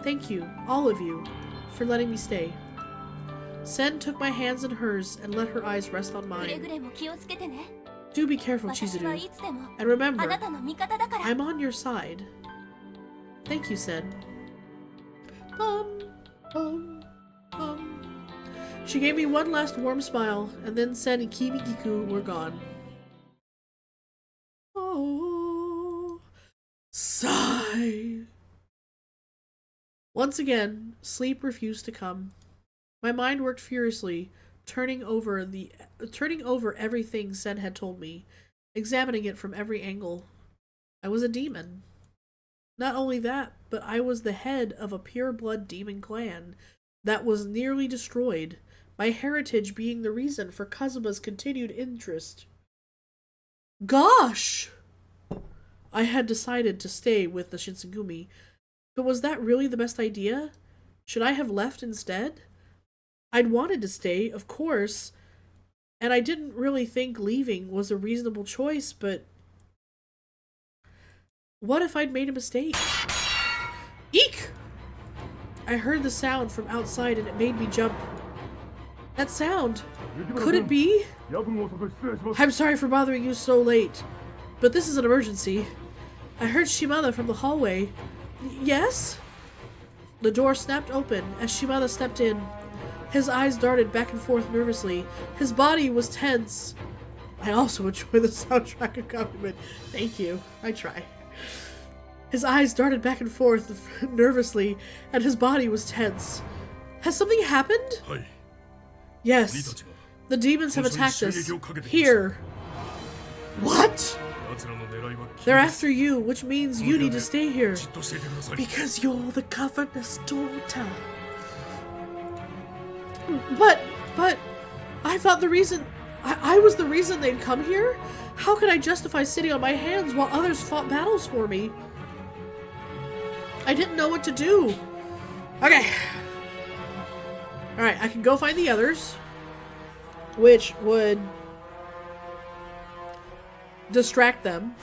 Thank you, all of you, for letting me stay. Sen took my hands in hers and let her eyes rest on くれ mine. ぐれも気をつけてね。 Do be careful, 私は Chizuru. いつでも And remember, あなたの味方だから。 I'm on your side. Thank you, Sen. She gave me one last warm smile, and then Sen and Kimi-giku were gone. Oh, sigh. Once again, sleep refused to come. My mind worked furiously, turning over everything Sen had told me, examining it from every angle. I was a demon. Not only that, but I was the head of a pure-blood demon clan that was nearly destroyed, my heritage being the reason for Kazuma's continued interest. Gosh! I had decided to stay with the Shinsengumi, but was that really the best idea? Should I have left instead? I'd wanted to stay, of course, and I didn't really think leaving was a reasonable choice, but what if I'd made a mistake? Eek! I heard the sound from outside and it made me jump. That sound! Could it be? I'm sorry for bothering you so late, but this is an emergency. I heard Shimada from the hallway. Yes? The door snapped open as Shimada stepped in. His eyes darted back and forth nervously. His body was tense. I also enjoy the soundtrack accompaniment. Thank you. I try. His eyes darted back and forth nervously, and his body was tense. Has something happened? Yes. The demons have attacked us. Here. What? They're after you, which means you need to stay here. Because you're the governor's daughter. But, I thought the reason... I was the reason they'd come here? How could I justify sitting on my hands while others fought battles for me? I didn't know what to do. Okay. Alright, I can go find the others, which would distract them.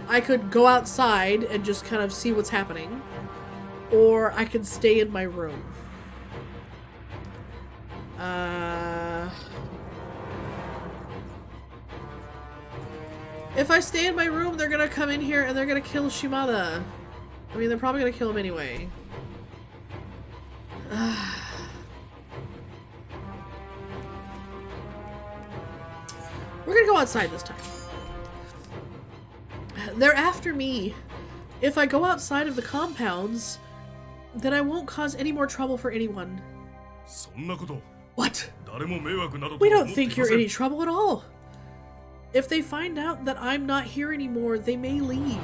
I could go outside and just kind of see what's happening, or I could stay in my room. If I stay in my room, they're gonna come in here and they're gonna kill Shimada. I mean, they're probably gonna kill him anyway. We're gonna go outside this time. They're after me. If I go outside of the compounds, then I won't cause any more trouble for anyone. What? We don't think you're any trouble at all. If they find out that I'm not here anymore, they may leave.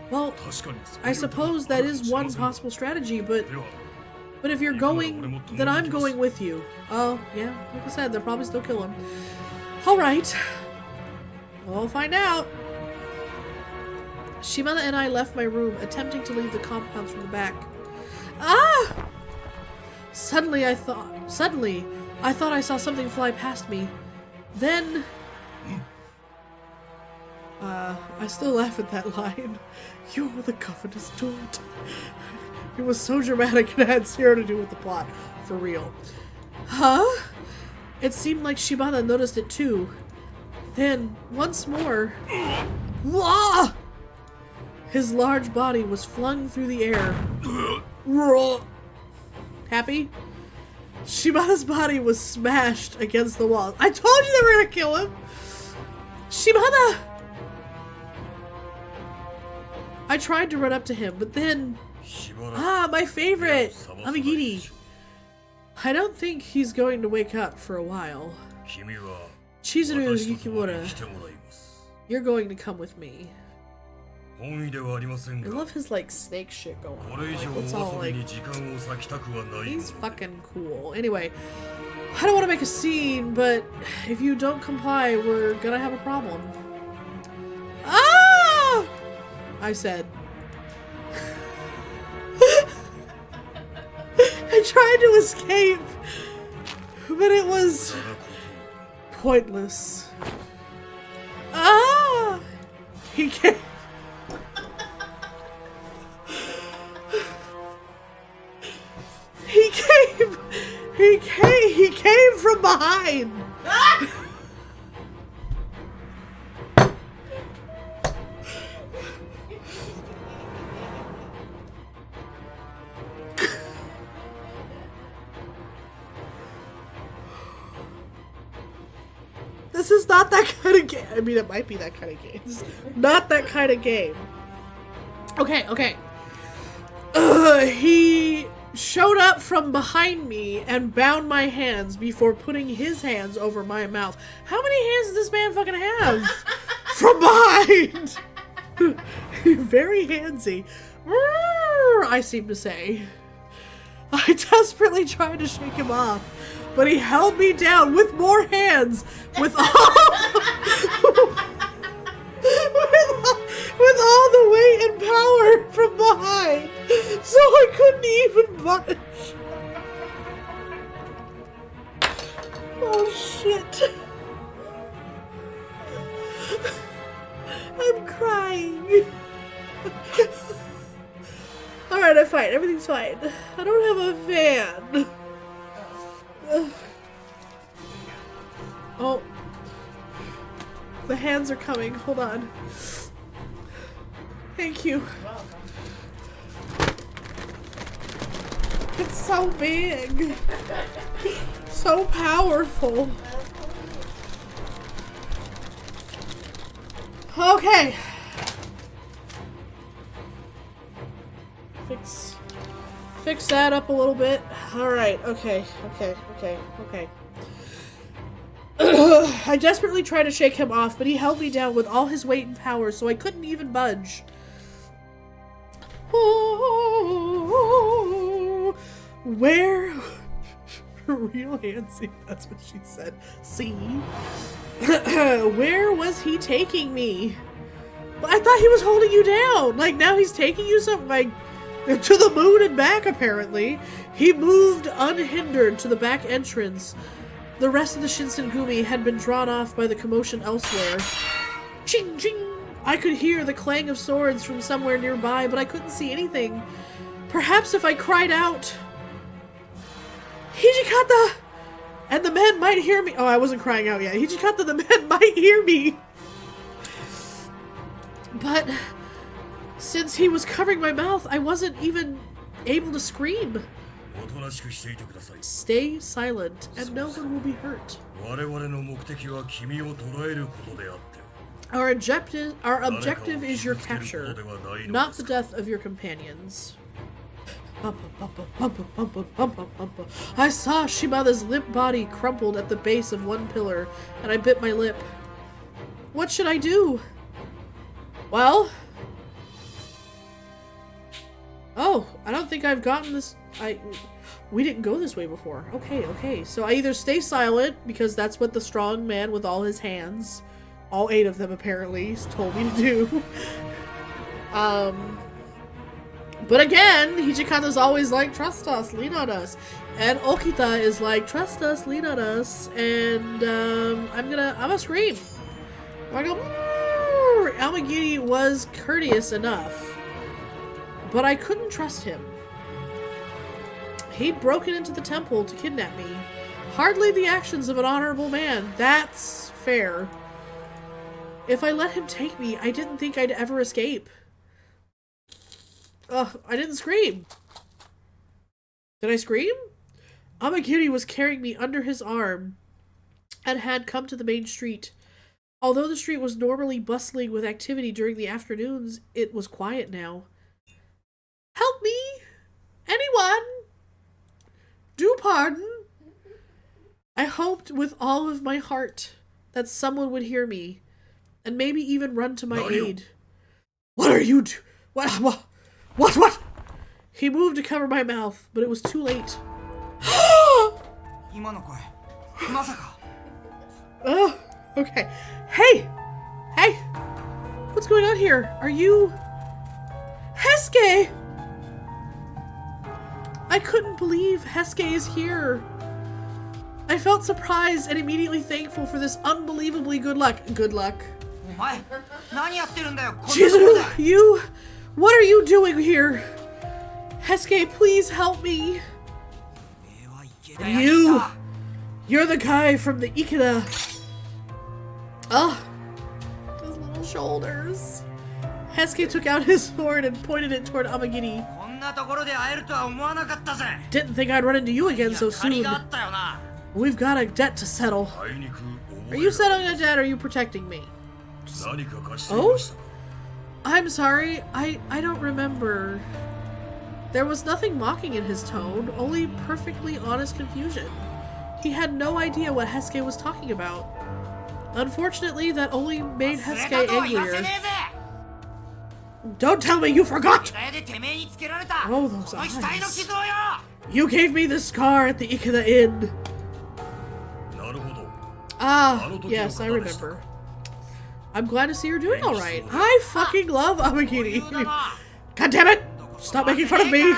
Well, I suppose that is one possible strategy, but if you're going, then I'm going with you. Oh, yeah, like I said, they'll probably still kill him. Alright. We'll find out. Shimada and I left my room, attempting to leave the compounds from the back. Ah! Suddenly I thought I saw something fly past me. Then I still laugh at that line. You're the governor's daughter. It was so dramatic and it had zero to do with the plot. For real. Huh? It seemed like Shibata noticed it too. Then, once more... Wah! His large body was flung through the air. Happy? Shibata's body was smashed against the wall. I told you they were gonna kill him! Shibata! I tried to run up to him, but then... Ah, my favorite! Amigiri. I don't think he's going to wake up for a while. Chizuru Yukimura, you're going to come with me. I love his like snake shit going on. Like, it's all like... He's fucking cool. Anyway, I don't want to make a scene, but if you don't comply, we're gonna have a problem. Ah! I said. I tried to escape, but it was pointless. Ah! He came. He came from behind. This is not that kind of game. I mean, it might be that kind of game. It's not that kind of game. Okay. He showed up from behind me and bound my hands before putting his hands over my mouth. How many hands does this man fucking have? From behind! Very handsy. I seem to say. I desperately tried to shake him off, but he held me down with more hands, with all the weight and power from behind, so I couldn't even budge. Oh shit. I'm crying. Alright, I'm fine. Everything's fine. I don't have a fan. Oh. The hands are coming. Hold on. Thank you. It's so big. So powerful. Okay. Fix that up a little bit. Alright, okay. I desperately tried to shake him off, but he held me down with all his weight and power, so I couldn't even budge. Where? Real handsy, that's what she said. See? Where was he taking me? I thought he was holding you down. Like, now he's taking you something, like, to the moon and back, apparently. He moved unhindered to the back entrance. The rest of the Shinsengumi had been drawn off by the commotion elsewhere. Ching ching! I could hear the clang of swords from somewhere nearby, but I couldn't see anything. Perhaps if I cried out, Hijikata! And the men might hear me. Oh, I wasn't crying out yet. Hijikata, the men might hear me. But since he was covering my mouth, I wasn't even able to scream. Stay silent, and no one will be hurt. Our objective is your capture, not the death of your companions. I saw Shibata's limp body crumpled at the base of one pillar, and I bit my lip. What should I do? Well... Oh, I don't think I've gotten this... We didn't go this way before. Okay. So I either stay silent, because that's what the strong man with all his hands, all 8 of them apparently, told me to do. But again, Hijikata's always like, trust us, lean on us. And Okita is like, trust us, lean on us. And I'm gonna scream. I go, Amagiri was courteous enough, but I couldn't trust him. He'd broken into the temple to kidnap me. Hardly the actions of an honorable man. That's fair. If I let him take me, I didn't think I'd ever escape. Ugh, I didn't scream. Did I scream? Amagiri was carrying me under his arm and had come to the main street. Although the street was normally bustling with activity during the afternoons, it was quiet now. Help me! Anyone! Do pardon! I hoped with all of my heart that someone would hear me, and maybe even run to my aid. What are you What? He moved to cover my mouth, but it was too late. Oh, okay. Hey! What's going on here? Are you... Hesuke! I couldn't believe Hesuke is here. I felt surprised and immediately thankful for this unbelievably good luck. Chizuru, you... What are you doing here? Hesuke, please help me. You're the guy from the Ikeda. His little shoulders. Hesuke took out his sword and pointed it toward Amagiri. Didn't think I'd run into you again so soon. We've got a debt to settle. Are you settling a debt or are you protecting me? Oh? I'm sorry, I don't remember. There was nothing mocking in his tone, only perfectly honest confusion. He had no idea what Hesuke was talking about. Unfortunately, that only made Hesuke angrier. Don't tell me you forgot! Oh, those eyes. You gave me the scar at the Ikeda Inn. Ah, yes, I remember. I'm glad to see you're doing alright. I fucking love Amagiri. God damn it! Stop making fun of me!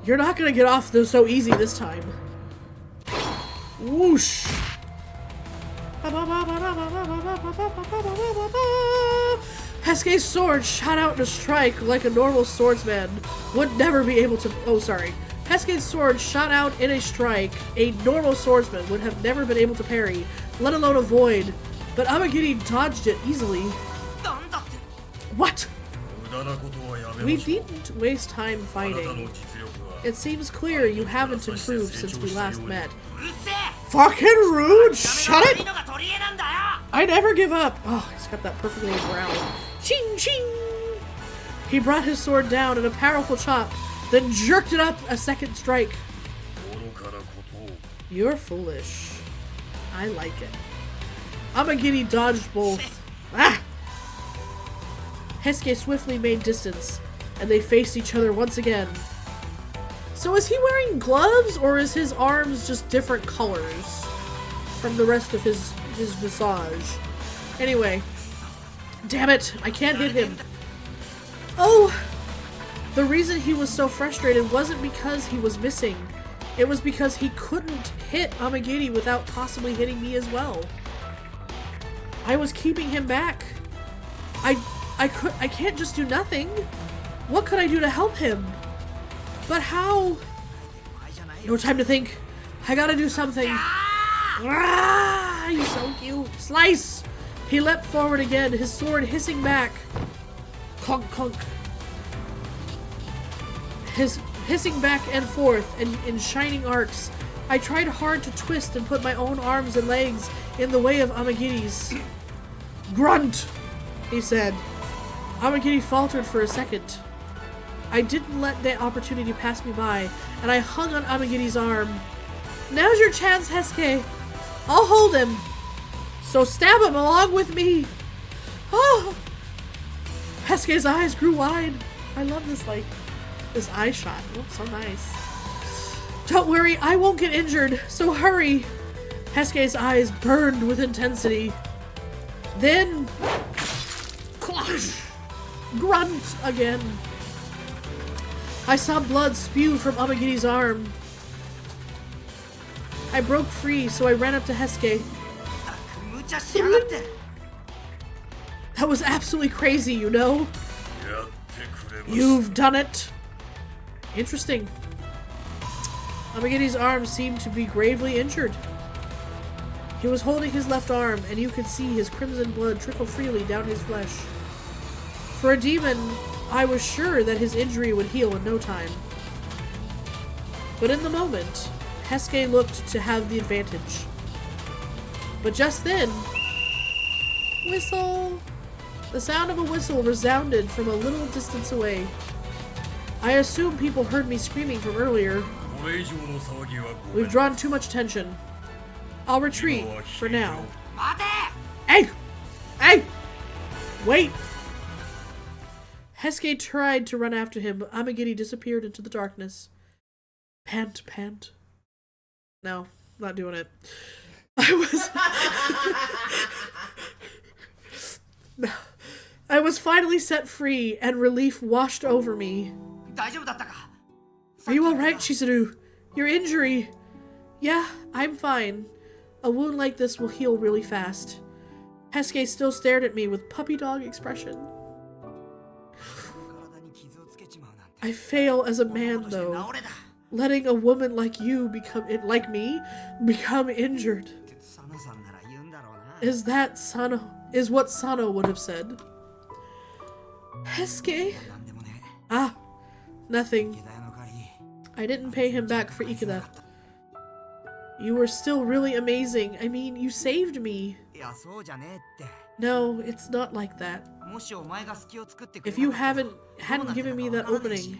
You're not gonna get off this so easy this time. Whoosh! Hesuke's sword shot out in a strike like a normal swordsman would never be able to... Oh, sorry. Hesuke's sword shot out in a strike a normal swordsman would have never been able to parry, let alone avoid. But Amagiri dodged it easily. What? We needn't waste time fighting. It seems clear you haven't improved since we last met. Fucking rude! Shut it! I never give up! Oh, he's got that perfectly growl. Ching ching! He brought his sword down in a powerful chop, then jerked it up a second strike. You're foolish. I like it. Amagiri dodged both. Ah! Hesuke swiftly made distance, and they faced each other once again. So is he wearing gloves, or is his arms just different colors from the rest of his visage? Anyway. Damn it, I can't hit him. Oh! The reason he was so frustrated wasn't because he was missing. It was because he couldn't hit Amagiri without possibly hitting me as well. I was keeping him back. I can't just do nothing. What could I do to help him? But how? No time to think. I gotta do something. Ah, he's so cute. Slice! He leapt forward again, his sword hissing back. Clunk, clunk. His hissing back and forth in shining arcs. I tried hard to twist and put my own arms and legs in the way of Amagiri's. Grunt! He said. Amagiri faltered for a second. I didn't let the opportunity pass me by, and I hung on Amagiri's arm. Now's your chance, Hesuke. I'll hold him. So stab him along with me. Oh! Hesuke's eyes grew wide. I love this eye shot. It looks so nice. Don't worry, I won't get injured, so hurry. Hesuke's eyes burned with intensity. Then... Clash! Grunt again. I saw blood spew from Amagiri's arm. I broke free, so I ran up to Hesuke. 無茶しやがって That was absolutely crazy, you know? やってくれます You've done it. Interesting. Amagiri's arm seemed to be gravely injured. He was holding his left arm, and you could see his crimson blood trickle freely down his flesh. For a demon, I was sure that his injury would heal in no time. But in the moment, Hesuke looked to have the advantage. But just then... Whistle! The sound of a whistle resounded from a little distance away. I assume people heard me screaming from earlier. これ以上の騒ぎはごめ We've ん drawn too much attention. I'll retreat for now. 待て Hey! Hey! Wait! Hesuke tried to run after him, but Amagiri disappeared into the darkness. Pant, pant. No, not doing it. I was finally set free, and relief washed over me. 大丈夫だったか Are you alright, Chizuru? Your injury? Yeah, I'm fine. A wound like this will heal really fast. Hesuke still stared at me with puppy dog expression. 体に傷をつけちまうなんて I fail as a man, ことして though. 治れだ Letting a woman like you like me become injured. ってサノさんなら言うんだろうな Is what Sano would have said. Hesuke? なんでもね Ah, nothing. 池田屋の代わりに I didn't pay him back for Ikeda. You were still really amazing. I mean, you saved me. いやそうじゃねえって No, it's not like that. もしお前が隙を作ってくれ If you なかったら hadn't given me that opening,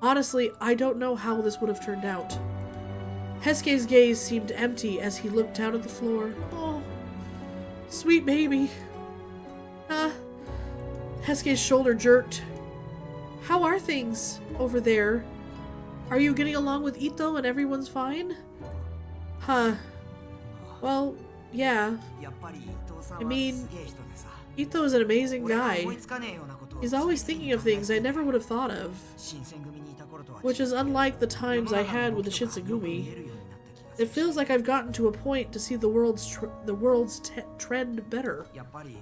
honestly, I don't know how this would have turned out. Hesuke's gaze seemed empty as he looked down at the floor. Oh, sweet baby. Hesuke's shoulder jerked. How are things over there? Are you getting along with Ito and everyone's fine? Huh. Well, yeah. やっぱり伊藤さん I は mean, すげえ人でさ Ito is an amazing 俺が guy. 思いつかねえようなことを He's always thinking of things I never would have thought of. 新選組にいた頃とは Which is unlike the times I had with the 世の中の動きとかよく見 Shinsengumi. えるようになった気がす It る feels like I've gotten to a point to see the world's trend better. やっぱり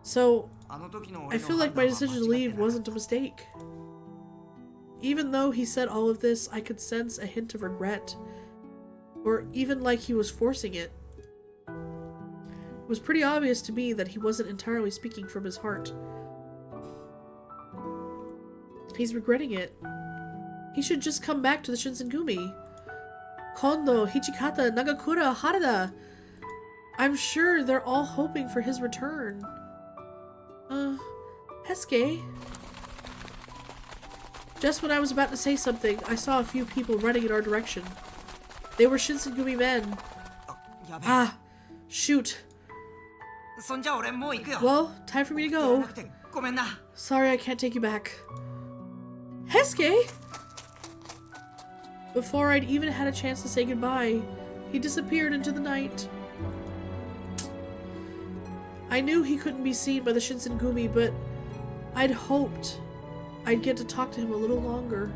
So, あの時の I 俺の feel like my 判断 decision は to 間違 leave ってなかった wasn't a mistake. Even though he said all of this, I could sense a hint of regret. Or even like he was forcing it. It was pretty obvious to me that he wasn't entirely speaking from his heart. He's regretting it. He should just come back to the Shinsengumi. Kondo, Hichikata, Nagakura, Harada. I'm sure they're all hoping for his return. Hesuke? Just when I was about to say something, I saw a few people running in our direction. They were Shinsengumi men. やべえ Ah, shoot. そんじゃ俺もう行くよ Well, time for me to じゃな go. くてごめんな Sorry I can't take you back. Hesuke? Before I'd even had a chance to say goodbye, he disappeared into the night. I knew he couldn't be seen by the Shinsengumi, but I'd hoped I'd get to talk to him a little longer.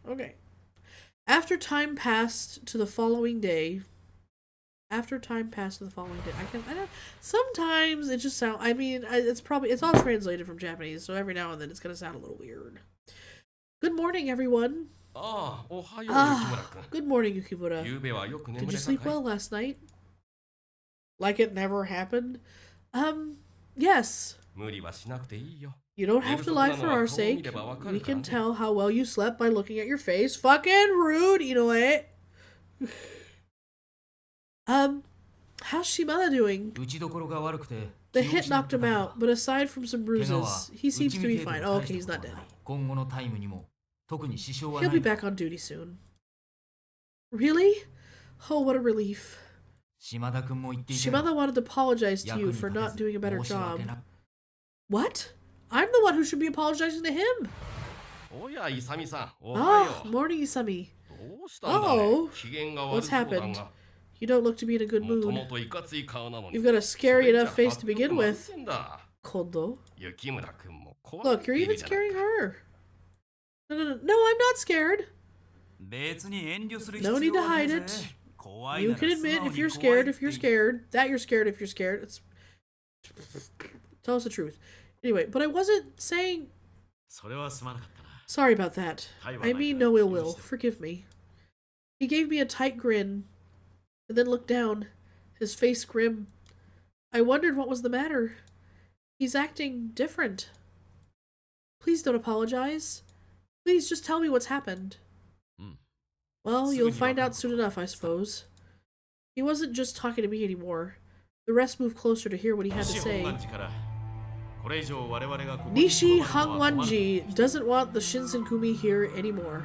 Okay. After time passed to the following day, I don't, sometimes it just sound, I mean, it's all translated from Japanese, so every now and then it's gonna sound a little weird. Good morning, everyone. ああ、おはよう、雪村 Ah, 君。 good morning, Yukimura. ゆうべはよく眠 Did れ you た sleep かい well last night? Like it never happened? Yes. 無理はしなくていいよ。 You don't have to lie for our sake. We can tell how well you slept by looking at your face. Fucking rude, Inoue. How's Shimada doing? 打ちどころが悪くて The hit knocked him out, but aside from some bruises, he seems to be fine. Oh, okay, he's not dead. 今後のタイムにも特に支障は He'll な be い back on duty soon. Really? Oh, what a relief. 島田君も言っていた Shimada wanted to apologize to 役 you に for 立 not てず doing a better 申し訳 job. な What? I'm the one who should be apologizing to him. おや、イサミさん、おはよ Oh, う。 morning, Isami. どうしたんだね Oh. 機嫌が悪 What's そうだ happened? が。 You don't look to be in a good もと mood. もといかつい顔なのに。 You've got a scary それじゃ enough face to 迫力 begin 満 with. 点だ Kodo. 雪村くんも怖 Look, you're い even じゃない scaring her. No, no, no, no, I'm not scared. 別に遠慮する No 必 need to 要はねえ hide ぜ it. 怖い You なら can 素 admit 直 if に you're 怖い scared, っ if て you're scared, that you're scared if you're scared. It's tell us the truth. Anyway, but I wasn't saying それはすまなかったな。 sorry about that. I mean no ill will. Forgive me. He gave me a tight grin and then looked down, his face grim. I wondered what was the matter. He's acting different. Please don't apologize. Please just tell me what's happened. Well, you'll find out soon enough, I suppose. He wasn't just talking to me anymore. The rest moved closer to hear what he had to say. Nishi Hangwanji doesn't want the Shinsenkumi here anymore.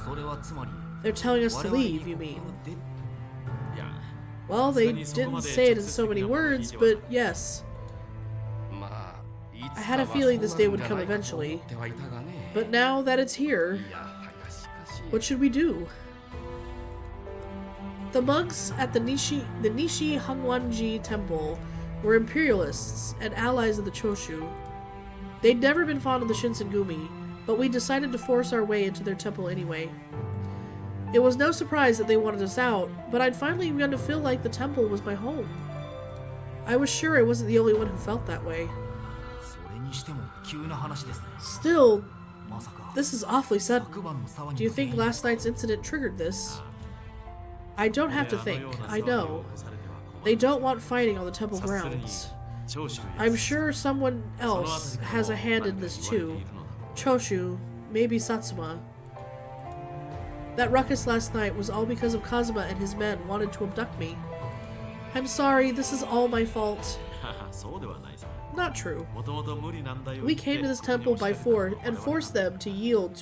それはつまり They're telling us to leave, you mean? Well, they didn't say it in so many words, but yes. I had a feeling this day would come eventually. But now that it's here, what should we do? The monks at the Nishi Hangwanji temple were imperialists and allies of the Choshu. They'd never been fond of the Shinsengumi, but we decided to force our way into their temple anyway. It was no surprise that they wanted us out, but I'd finally begun to feel like the temple was my home. I was sure I wasn't the only one who felt that way. それにしても急な話ですね Still, まさか this is awfully sudden. 昨晩の騒 Do ぎ you の think 原因 last night's incident triggered this? I don't have to think. I know. They don't want fighting on the temple grounds. I'm sure someone else has a hand in this too. Choshu, maybe Satsuma. That ruckus last night was all because of Kazuma and his men wanted to abduct me. I'm sorry, this is all my fault. そうではないぞ。 Not true. もともと無理なんだよ。 We came to this temple by force and forced them to yield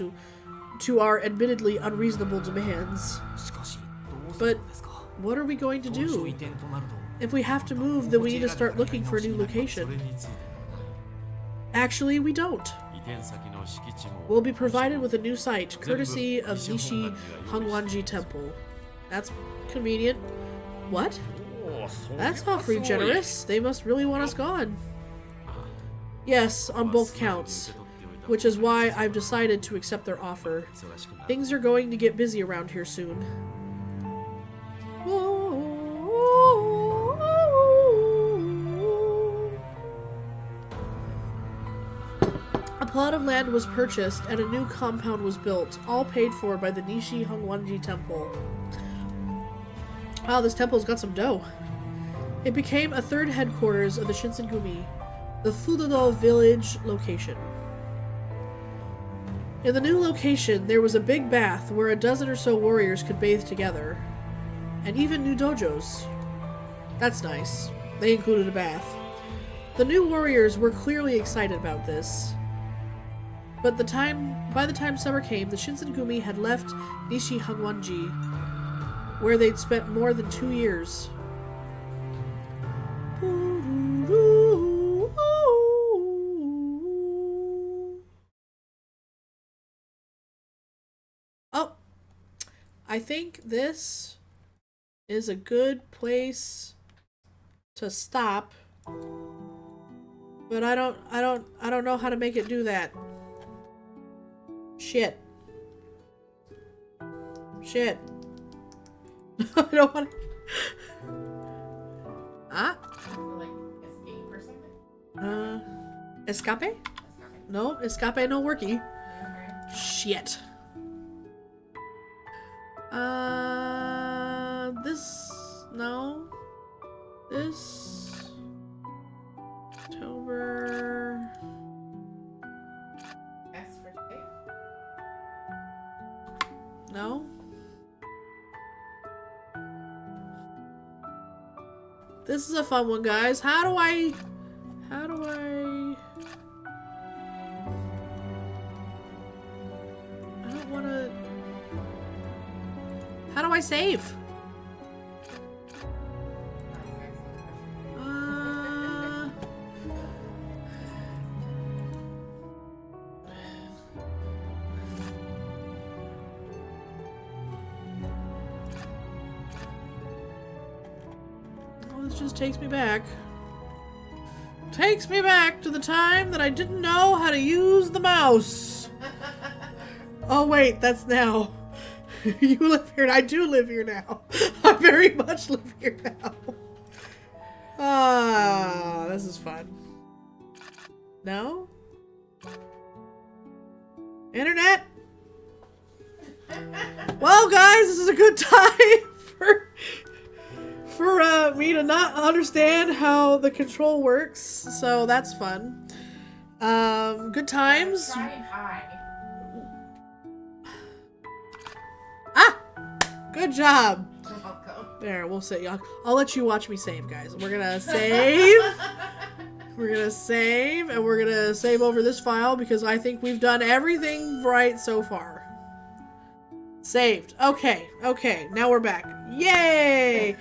to our admittedly unreasonable demands. しかしどうす But るんですか what are we going to 当初 do? 移転となると If we have to move, then we need to start looking for a new それ location. について Actually, we don't. 移転先の敷地も We'll be provided with a new site, courtesy of Nishi Hangwanji Temple. That's convenient. What? おおそれ That's はすご awfully い generous. They must really want us gone. Yes, on both counts. Which is why I've decided to accept their offer. 忙しくなる Things are going to get busy around here soon. A plot of land was purchased and a new compound was built, all paid for by the Nishi Hongwanji Temple. Wow, this temple's got some dough. It became a third headquarters of the Shinsengumi, the Fudodo village location. In the new location, there was a big bath where a dozen or so warriors could bathe together, and even new dojos. That's nice. They included a bath. The new warriors were clearly excited about this. But by the time summer came, the Shinsengumi had left Nishi Hangwanji, where they'd spent more than 2 years. Oh, I think this is a good place to stop, but I don't know how to make it do that. Shit. I don't want to. Ah? Like escape or something? Escape? No, escape no worky. Shit. This. No. This. October. S for safe? No. This is a fun one, guys. How do I don't want to. How do I save? Oh, this just takes me back. Takes me back to the time that I didn't know how to use the mouse. Oh wait, that's now. You live here. I do live here now. I very much live here now. Ah, this is fun. No? Internet? Well, guys, this is a good time for me to not understand how the control works, so that's fun. Good times. Trying high. Ah! Good job. You're welcome. There, we'll say. I'll let you watch me save, guys. We're gonna save. We're gonna save, and we're gonna save over this file because I think we've done everything right so far. Saved. Okay, now we're back. Yay!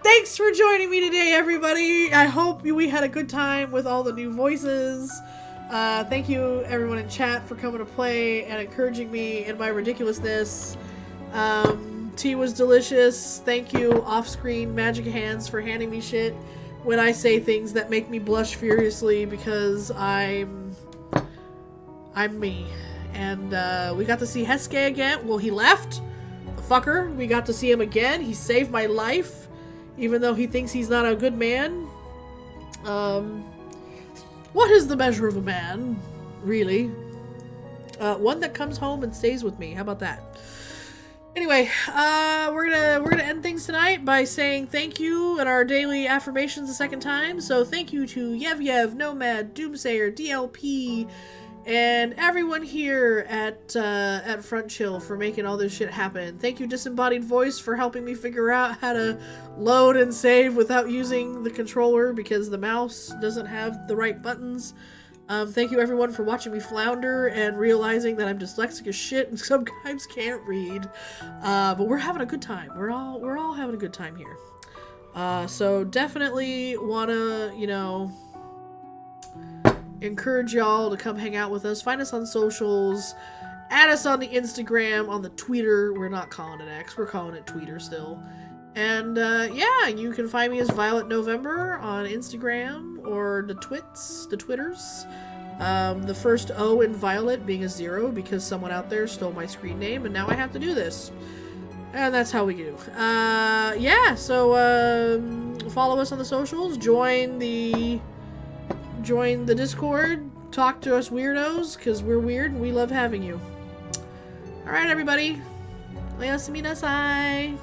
Thanks for joining me today, everybody. I hope we had a good time with all the new voices. Thank you, everyone in chat, for coming to play and encouraging me in my ridiculousness. Tea was delicious. Thank you, off-screen Magic Hands, for handing me shit when I say things that make me blush furiously because I'm me. And we got to see Hesuke again. Well, he left. The fucker. We got to see him again. He saved my life, even though he thinks he's not a good man. What is the measure of a man, really? One that comes home and stays with me. How about that? Anyway, we're gonna end things tonight by saying thank you and our daily affirmations a second time. So thank you to Yev, Nomad, Doomsayer, DLP, and everyone here at Front Chill for making all this shit happen. Thank you, Disembodied Voice, for helping me figure out how to load and save without using the controller because the mouse doesn't have the right buttons. Thank you, everyone, for watching me flounder and realizing that I'm dyslexic as shit and sometimes can't read. But we're having a good time. We're all having a good time here. So definitely wanna, encourage y'all to come hang out with us. Find us on socials. Add us on the Instagram, on the Twitter. We're not calling it X. We're calling it Twitter still. And, yeah, you can find me as Violet November on Instagram or the Twitters. The first O in Violet being a 0 because someone out there stole my screen name and now I have to do this. And that's how we do. Yeah, so, follow us on the socials. Join the Discord. Talk to us weirdos because we're weird and we love having you. Alright, everybody. Oyasumi nasai.